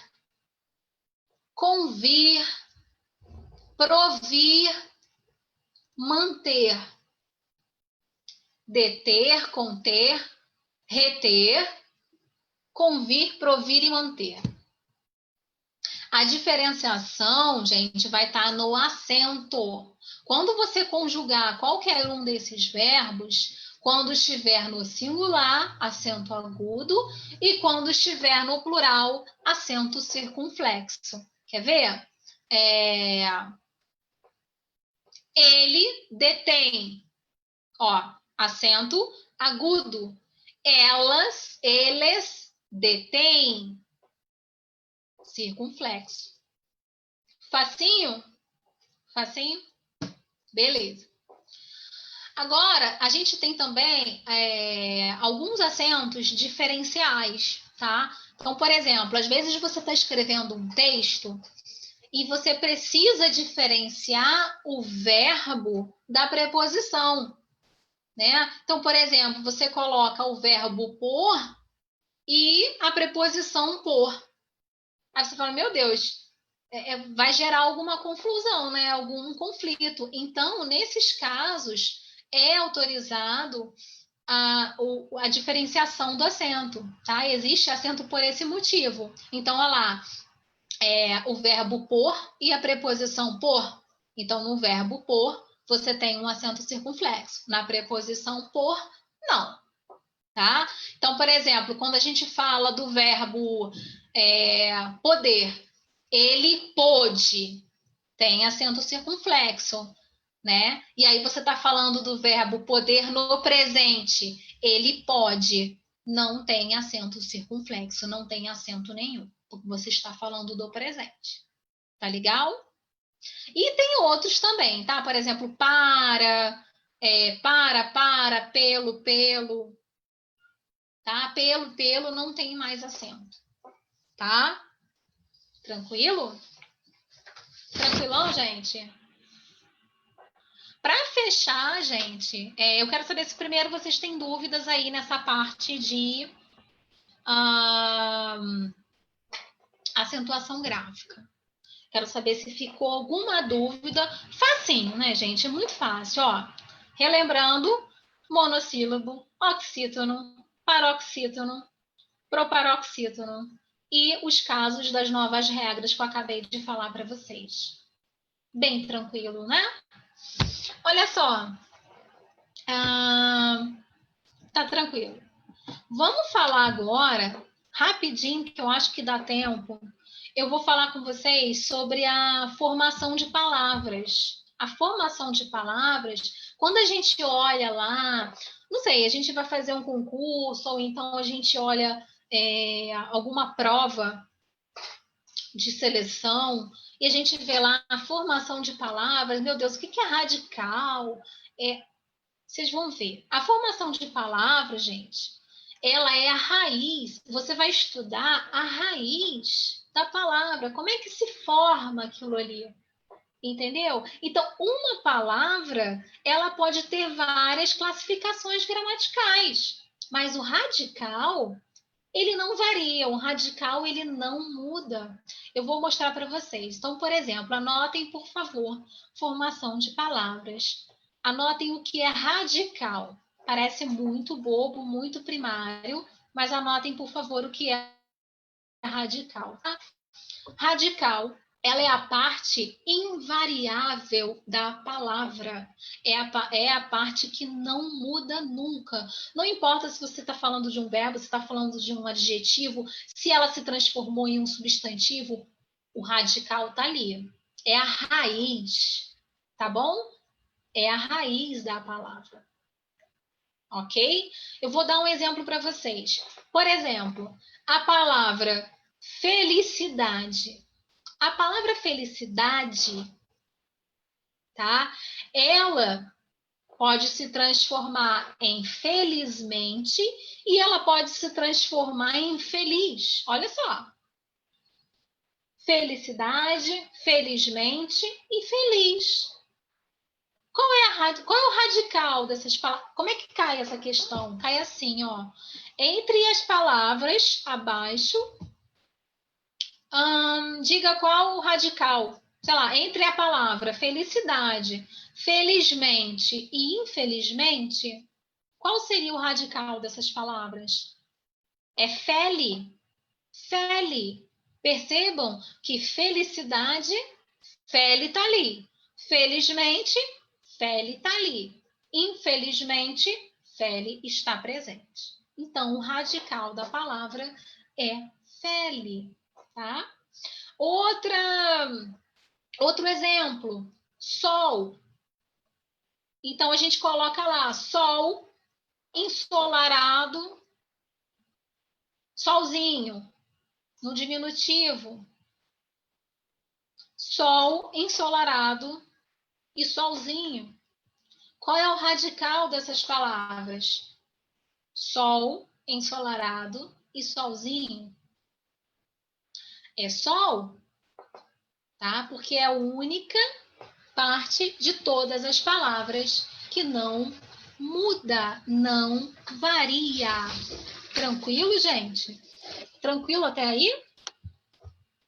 convir, provir, manter. Deter, conter, reter, convir, provir e manter. A diferenciação, gente, vai estar no acento. Quando você conjugar qualquer um desses verbos, quando estiver no singular, acento agudo, e quando estiver no plural, acento circunflexo. Quer ver? Ele detém, ó, acento agudo. Elas, eles detêm, circunflexo. Facinho? Facinho? Beleza. Agora, a gente tem também alguns acentos diferenciais, tá? Então, por exemplo, às vezes você está escrevendo um texto e você precisa diferenciar o verbo da preposição, né? Então, por exemplo, você coloca o verbo por e a preposição por. Aí você fala, meu Deus, vai gerar alguma confusão, né? Algum conflito. Então, nesses casos, é autorizado a diferenciação do acento, tá? Existe acento por esse motivo. Então, olha lá, o verbo por e a preposição por. Então, no verbo por, você tem um acento circunflexo. Na preposição por, não. Tá? Então, por exemplo, quando a gente fala do verbo poder, ele pôde, tem acento circunflexo, né? E aí você está falando do verbo poder no presente, ele pode, não tem acento circunflexo, não tem acento nenhum, porque você está falando do presente. Tá legal? E tem outros também, tá? Por exemplo, pelo, tá? Pelo não tem mais acento, tá? Tranquilo? Tranquilão, gente? Para fechar, gente, eu quero saber se primeiro vocês têm dúvidas aí nessa parte de acentuação gráfica. Quero saber se ficou alguma dúvida. Facinho, né, gente? É muito fácil, ó. Relembrando, monossílabo, oxítono, paroxítono, proparoxítono e os casos das novas regras que eu acabei de falar para vocês. Bem tranquilo, né? Olha só. Tá tranquilo. Vamos falar agora, rapidinho, que eu acho que dá tempo. Eu vou falar com vocês sobre a formação de palavras. A formação de palavras, quando a gente olha lá, não sei, a gente vai fazer um concurso, ou então a gente olha alguma prova de seleção, e a gente vê lá a formação de palavras, meu Deus, o que é radical? Vocês vão ver. A formação de palavras, gente, ela é a raiz. Você vai estudar a raiz da palavra. Como é que se forma aquilo ali? Entendeu? Então, uma palavra, ela pode ter várias classificações gramaticais, mas o radical, ele não varia, o radical, ele não muda. Eu vou mostrar para vocês. Então, por exemplo, anotem, por favor, formação de palavras. Anotem o que é radical. Parece muito bobo, muito primário, mas anotem, por favor, o que é radical. Tá? Radical, ela é a parte invariável da palavra. É a parte que não muda nunca. Não importa se você está falando de um verbo, se está falando de um adjetivo, se ela se transformou em um substantivo, o radical está ali. É a raiz, tá bom? É a raiz da palavra. Ok? Eu vou dar um exemplo para vocês. Por exemplo, a palavra felicidade. A palavra felicidade, tá? Ela pode se transformar em felizmente e ela pode se transformar em feliz. Olha só. Felicidade, felizmente e feliz. Qual é o radical dessas palavras? Como é que cai essa questão? Cai assim, ó. Entre as palavras abaixo, diga qual o radical. Sei lá, entre a palavra felicidade, felizmente e infelizmente, qual seria o radical dessas palavras? É feli. Feli. Percebam que felicidade, feli tá ali. Felizmente, feli tá ali. Infelizmente, feli está presente. Então, o radical da palavra é feli, tá? Outro exemplo, sol. Então, a gente coloca lá, sol, ensolarado, solzinho, no diminutivo. Sol, ensolarado e solzinho. Qual é o radical dessas palavras? Sol, ensolarado e solzinho. É sol, tá? Porque é a única parte de todas as palavras que não muda, não varia. Tranquilo, gente? Tranquilo até aí?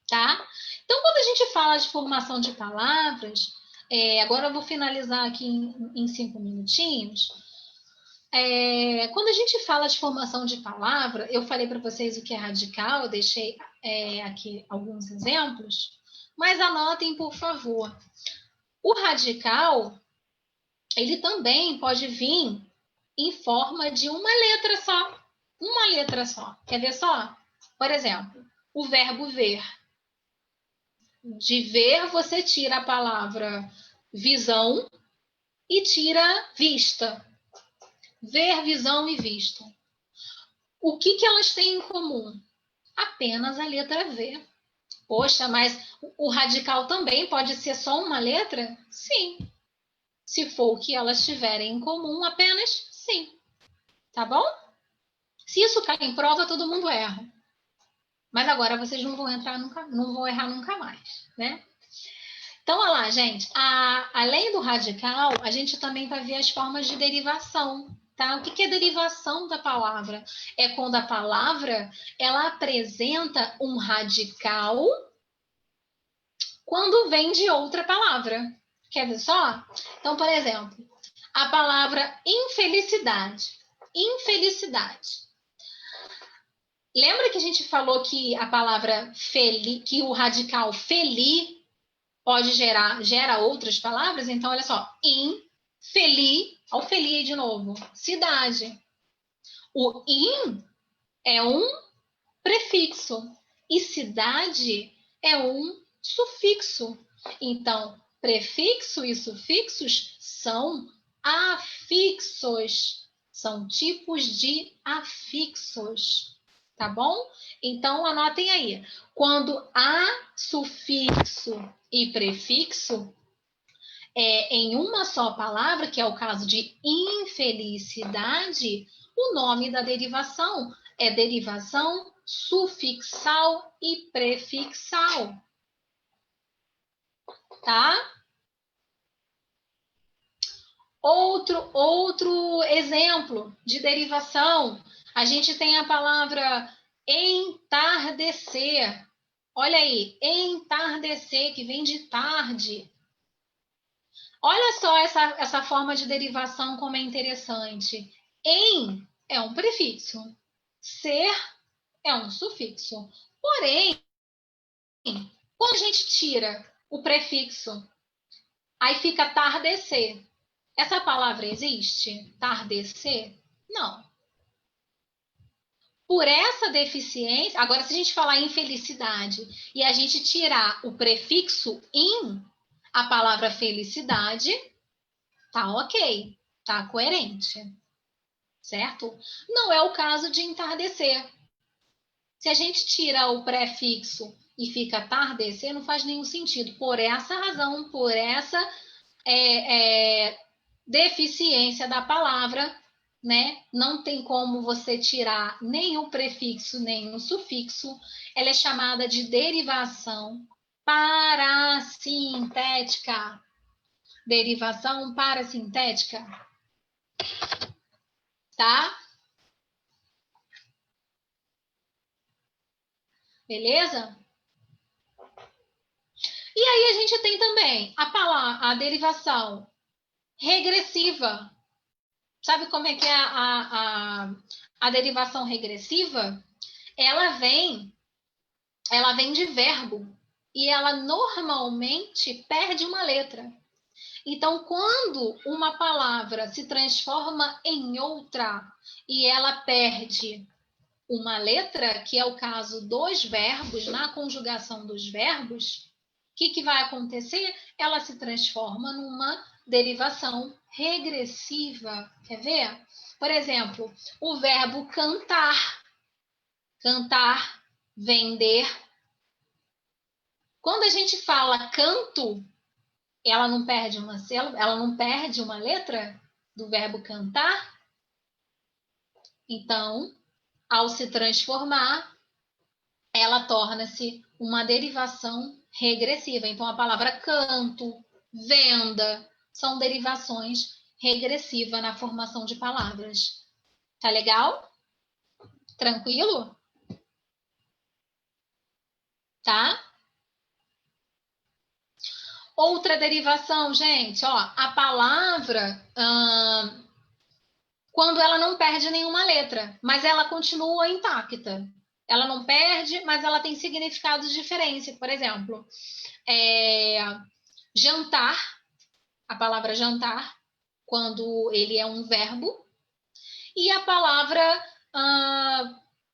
Tá? Então, quando a gente fala de formação de palavras, agora eu vou finalizar aqui em 5 minutinhos. Quando a gente fala de formação de palavra, eu falei para vocês o que é radical, eu deixei aqui alguns exemplos, mas anotem, por favor. O radical, ele também pode vir em forma de uma letra só. Uma letra só. Quer ver só? Por exemplo, o verbo ver. De ver, você tira a palavra visão e tira vista. Ver, visão e vista. O que elas têm em comum? apenas a letra V. Poxa, mas o radical também pode ser só uma letra? Sim. Se for o que elas tiverem em comum apenas, sim. Tá bom? Se isso cai em prova, todo mundo erra. Mas agora vocês não vão entrar nunca, não vão errar nunca mais, né? Então, olha lá, gente. Além do radical, a gente também vai ver as formas de derivação, tá? O que é derivação da palavra? É quando a palavra ela apresenta um radical quando vem de outra palavra. Quer ver só? Então, por exemplo, a palavra infelicidade. Infelicidade. Lembra que a gente falou que a palavra que o radical feli pode gera outras palavras? Então, olha só, infeli, olha o feli aí de novo, cidade. O in é um prefixo e cidade é um sufixo. Então, prefixo e sufixos são afixos, são tipos de afixos. Tá bom? Então, anotem aí. Quando há sufixo e prefixo em uma só palavra, que é o caso de infelicidade, o nome da derivação é derivação sufixal e prefixal. Tá? Outro exemplo de derivação, a gente tem a palavra entardecer. Olha aí, entardecer, que vem de tarde. Olha só essa forma de derivação como é interessante. Em é um prefixo, ser é um sufixo. Porém, quando a gente tira o prefixo, aí fica tardecer. Essa palavra existe? Tardecer? Não. Por essa deficiência, agora se a gente falar infelicidade e a gente tirar o prefixo in, a palavra felicidade tá ok, tá coerente, certo? Não é o caso de entardecer. Se a gente tira o prefixo e fica tardecer, não faz nenhum sentido. Por essa razão, por essa deficiência da palavra, né? Não tem como você tirar nem o prefixo, nem o sufixo. Ela é chamada de derivação parasintética. Derivação parasintética. Tá? Beleza? E aí a gente tem também a derivação regressiva. Sabe como é que é a derivação regressiva? Ela vem de verbo e ela normalmente perde uma letra. Então, quando uma palavra se transforma em outra e ela perde uma letra, que é o caso dos verbos, na conjugação dos verbos, o que vai acontecer? Ela se transforma numa derivação regressiva. Quer ver? Por exemplo, o verbo cantar. Cantar, vender. Quando a gente fala canto, ela não perde uma letra do verbo cantar? Então, ao se transformar, ela torna-se uma derivação regressiva. Então, a palavra canto, venda, são derivações regressivas na formação de palavras. Tá legal? Tranquilo? Tá? Outra derivação, gente, ó, a palavra, quando ela não perde nenhuma letra, mas ela continua intacta. Ela não perde, mas ela tem significados diferentes. Por exemplo, jantar, a palavra jantar, quando ele é um verbo, e a palavra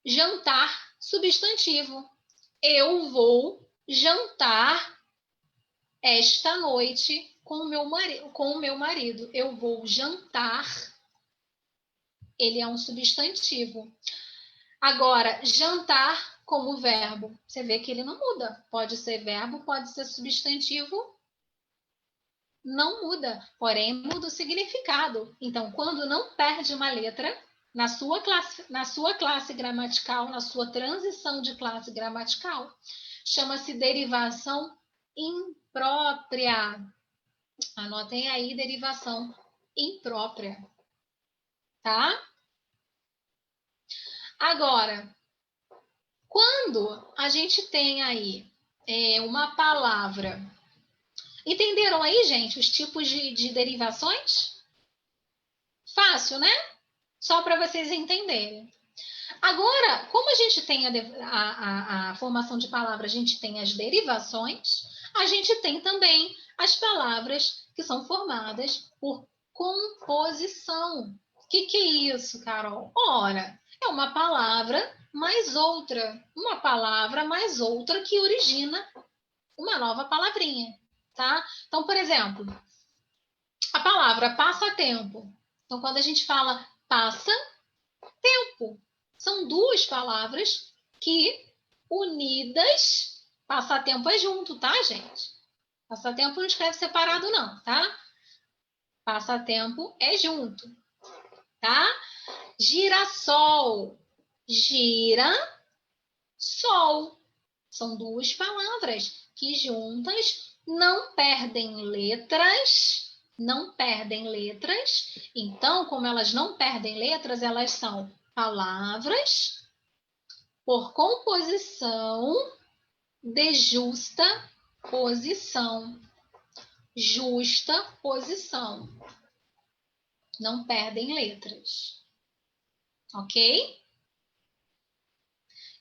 jantar, substantivo. Eu vou jantar esta noite com o meu marido. Eu vou jantar, ele é um substantivo. Agora, jantar como verbo, você vê que ele não muda. Pode ser verbo, pode ser substantivo, não muda, porém muda o significado. Então, quando não perde uma letra na sua classe gramatical, na sua transição de classe gramatical, chama-se derivação imprópria. Anotem aí, derivação imprópria, tá? Agora, quando a gente tem aí uma palavra... Entenderam aí, gente, os tipos de derivações? Fácil, né? Só para vocês entenderem. Agora, como a gente tem a formação de palavra, a gente tem as derivações, a gente tem também as palavras que são formadas por composição. O que é isso, Carol? Ora, é uma palavra mais outra. Uma palavra mais outra que origina uma nova palavrinha, tá? Então, por exemplo, a palavra passatempo. Então, quando a gente fala passa tempo, são duas palavras que unidas, passatempo é junto, tá, gente? Passatempo não escreve separado não, tá? Passatempo é junto, tá? Girassol, gira, sol. São duas palavras que juntas não perdem letras, Então, como elas não perdem letras, elas são palavras por composição de justa posição. Justa posição. Não perdem letras. Ok?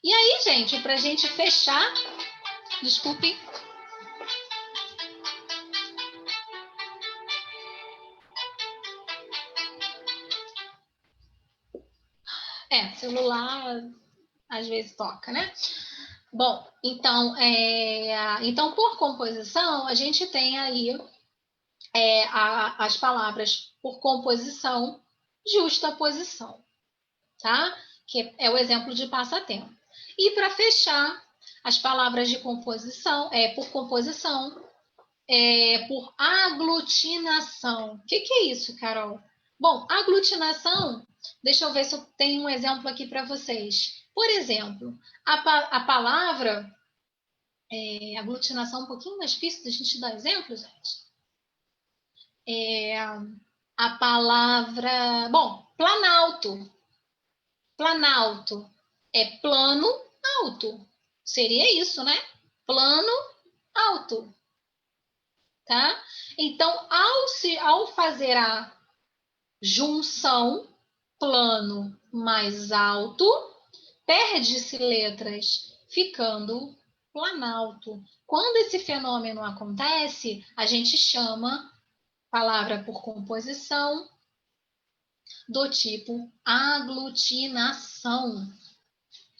E aí, gente, para a gente fechar... Desculpe. Celular às vezes toca, né? Bom, então por composição, a gente tem aí as palavras por composição, justaposição, tá? Que é o exemplo de passatempo. E para fechar, as palavras de composição, por composição, por aglutinação. O que é isso, Carol? Bom, aglutinação, deixa eu ver se eu tenho um exemplo aqui para vocês. Por exemplo, a palavra aglutinação um pouquinho mais difícil da gente dar exemplo, gente. A palavra... Bom, planalto. Planalto é plano alto. Seria isso, né? Plano alto. Tá? Então, ao fazer a junção plano mais alto, perde-se letras, ficando planalto. Quando esse fenômeno acontece, a gente chama palavra por composição do tipo aglutinação.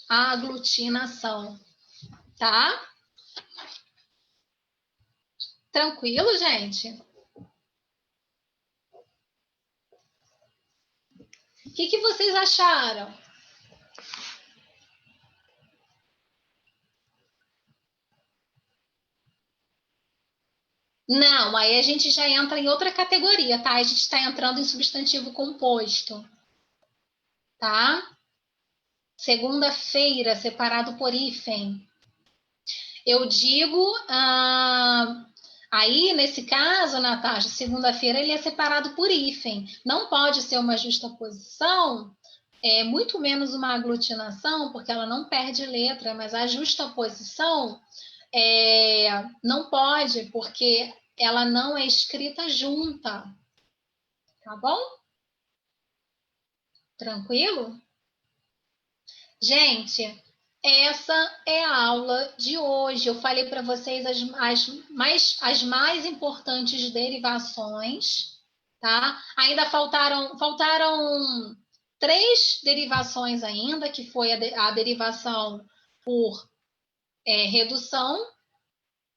Aglutinação, tá? Tranquilo, gente? O que vocês acharam? Não, aí a gente já entra em outra categoria, tá? A gente está entrando em substantivo composto, tá? Segunda-feira, separado por hífen. Eu digo, aí nesse caso, Natasha, segunda-feira ele é separado por hífen. Não pode ser uma justaposição, muito menos uma aglutinação, porque ela não perde letra, mas a justaposição não pode, porque ela não é escrita junta. Tá bom? Tranquilo? Gente, essa é a aula de hoje. Eu falei para vocês as mais importantes derivações, tá? Ainda faltaram 3 derivações ainda, que foi a derivação por redução,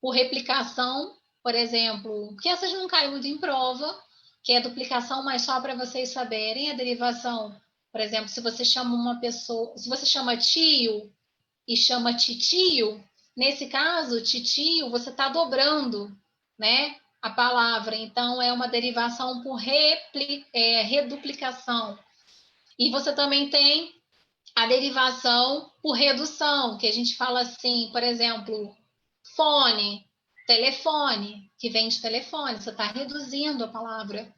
por replicação, por exemplo, que essas não caem muito em prova, que é a duplicação, mas só para vocês saberem, a derivação Por exemplo, se você chama uma pessoa, se você chama tio e chama titio, nesse caso, titio, você está dobrando, né, a palavra. Então, é uma derivação por reduplicação. E você também tem a derivação por redução, que a gente fala assim, por exemplo, fone, telefone, que vem de telefone, você está reduzindo a palavra.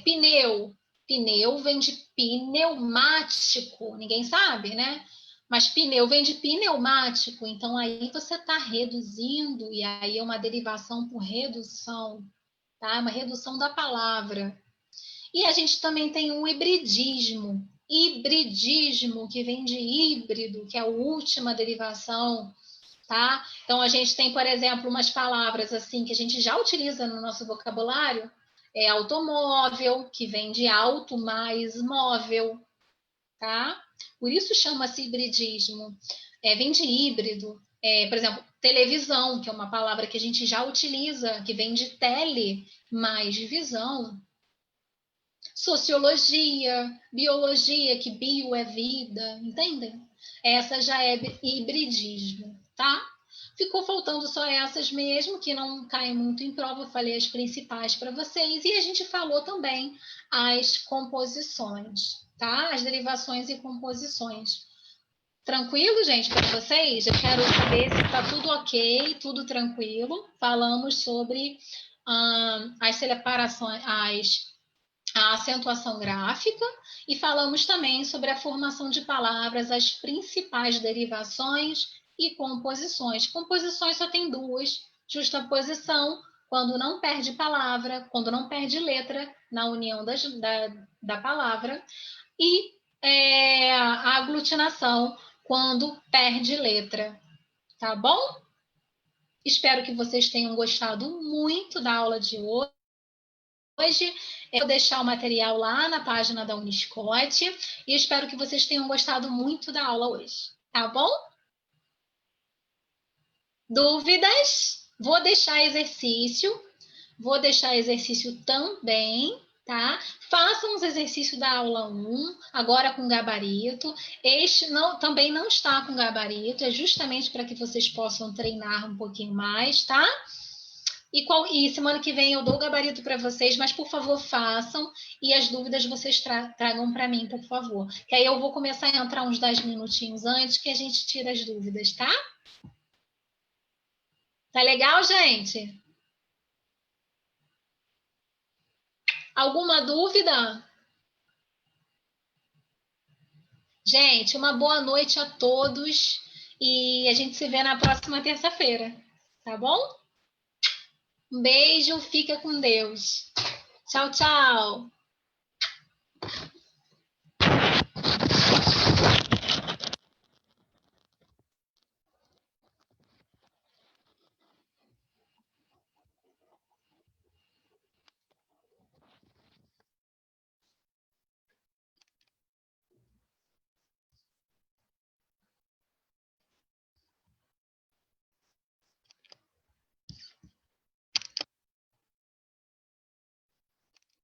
Pneu, pneu vem de pneumático, ninguém sabe, né? Mas pneu vem de pneumático, então aí você está reduzindo, e aí é uma derivação por redução, tá? É uma redução da palavra. E a gente também tem um hibridismo. Hibridismo, que vem de híbrido, que é a última derivação, tá? Então, a gente tem, por exemplo, umas palavras assim que a gente já utiliza no nosso vocabulário. Automóvel, que vem de auto mais móvel, tá? Por isso chama-se hibridismo. Vem de híbrido. Por exemplo, televisão, que é uma palavra que a gente já utiliza, que vem de tele mais visão. Sociologia, biologia, que bio é vida, entendem? Essa já é hibridismo, tá? Ficou faltando só essas mesmo, que não caem muito em prova. Eu falei as principais para vocês. E a gente falou também as composições, tá? As derivações e composições. Tranquilo, gente, para vocês? Eu quero saber se está tudo ok, tudo tranquilo. Falamos sobre as separações, a acentuação gráfica, e falamos também sobre a formação de palavras, as principais derivações e composições. Composições só tem duas: justaposição, quando não perde palavra, quando não perde letra na união da palavra, e a aglutinação, quando perde letra. Tá bom? Espero que vocês tenham gostado muito da aula de hoje. Hoje eu vou deixar o material lá na página da Uniscote e espero que vocês tenham gostado muito da aula hoje, tá bom? Dúvidas? Vou deixar exercício também, tá? Façam os exercícios da aula 1, agora com gabarito. Este também não está com gabarito, é justamente para que vocês possam treinar um pouquinho mais, tá? E semana que vem eu dou o gabarito para vocês, mas por favor façam, e as dúvidas vocês tragam para mim, por favor. Que aí eu vou começar a entrar uns 10 minutinhos antes, que a gente tira as dúvidas, tá? Tá legal, gente? Alguma dúvida? Gente, uma boa noite a todos e a gente se vê na próxima terça-feira, tá bom? Um beijo, fica com Deus. Tchau, tchau.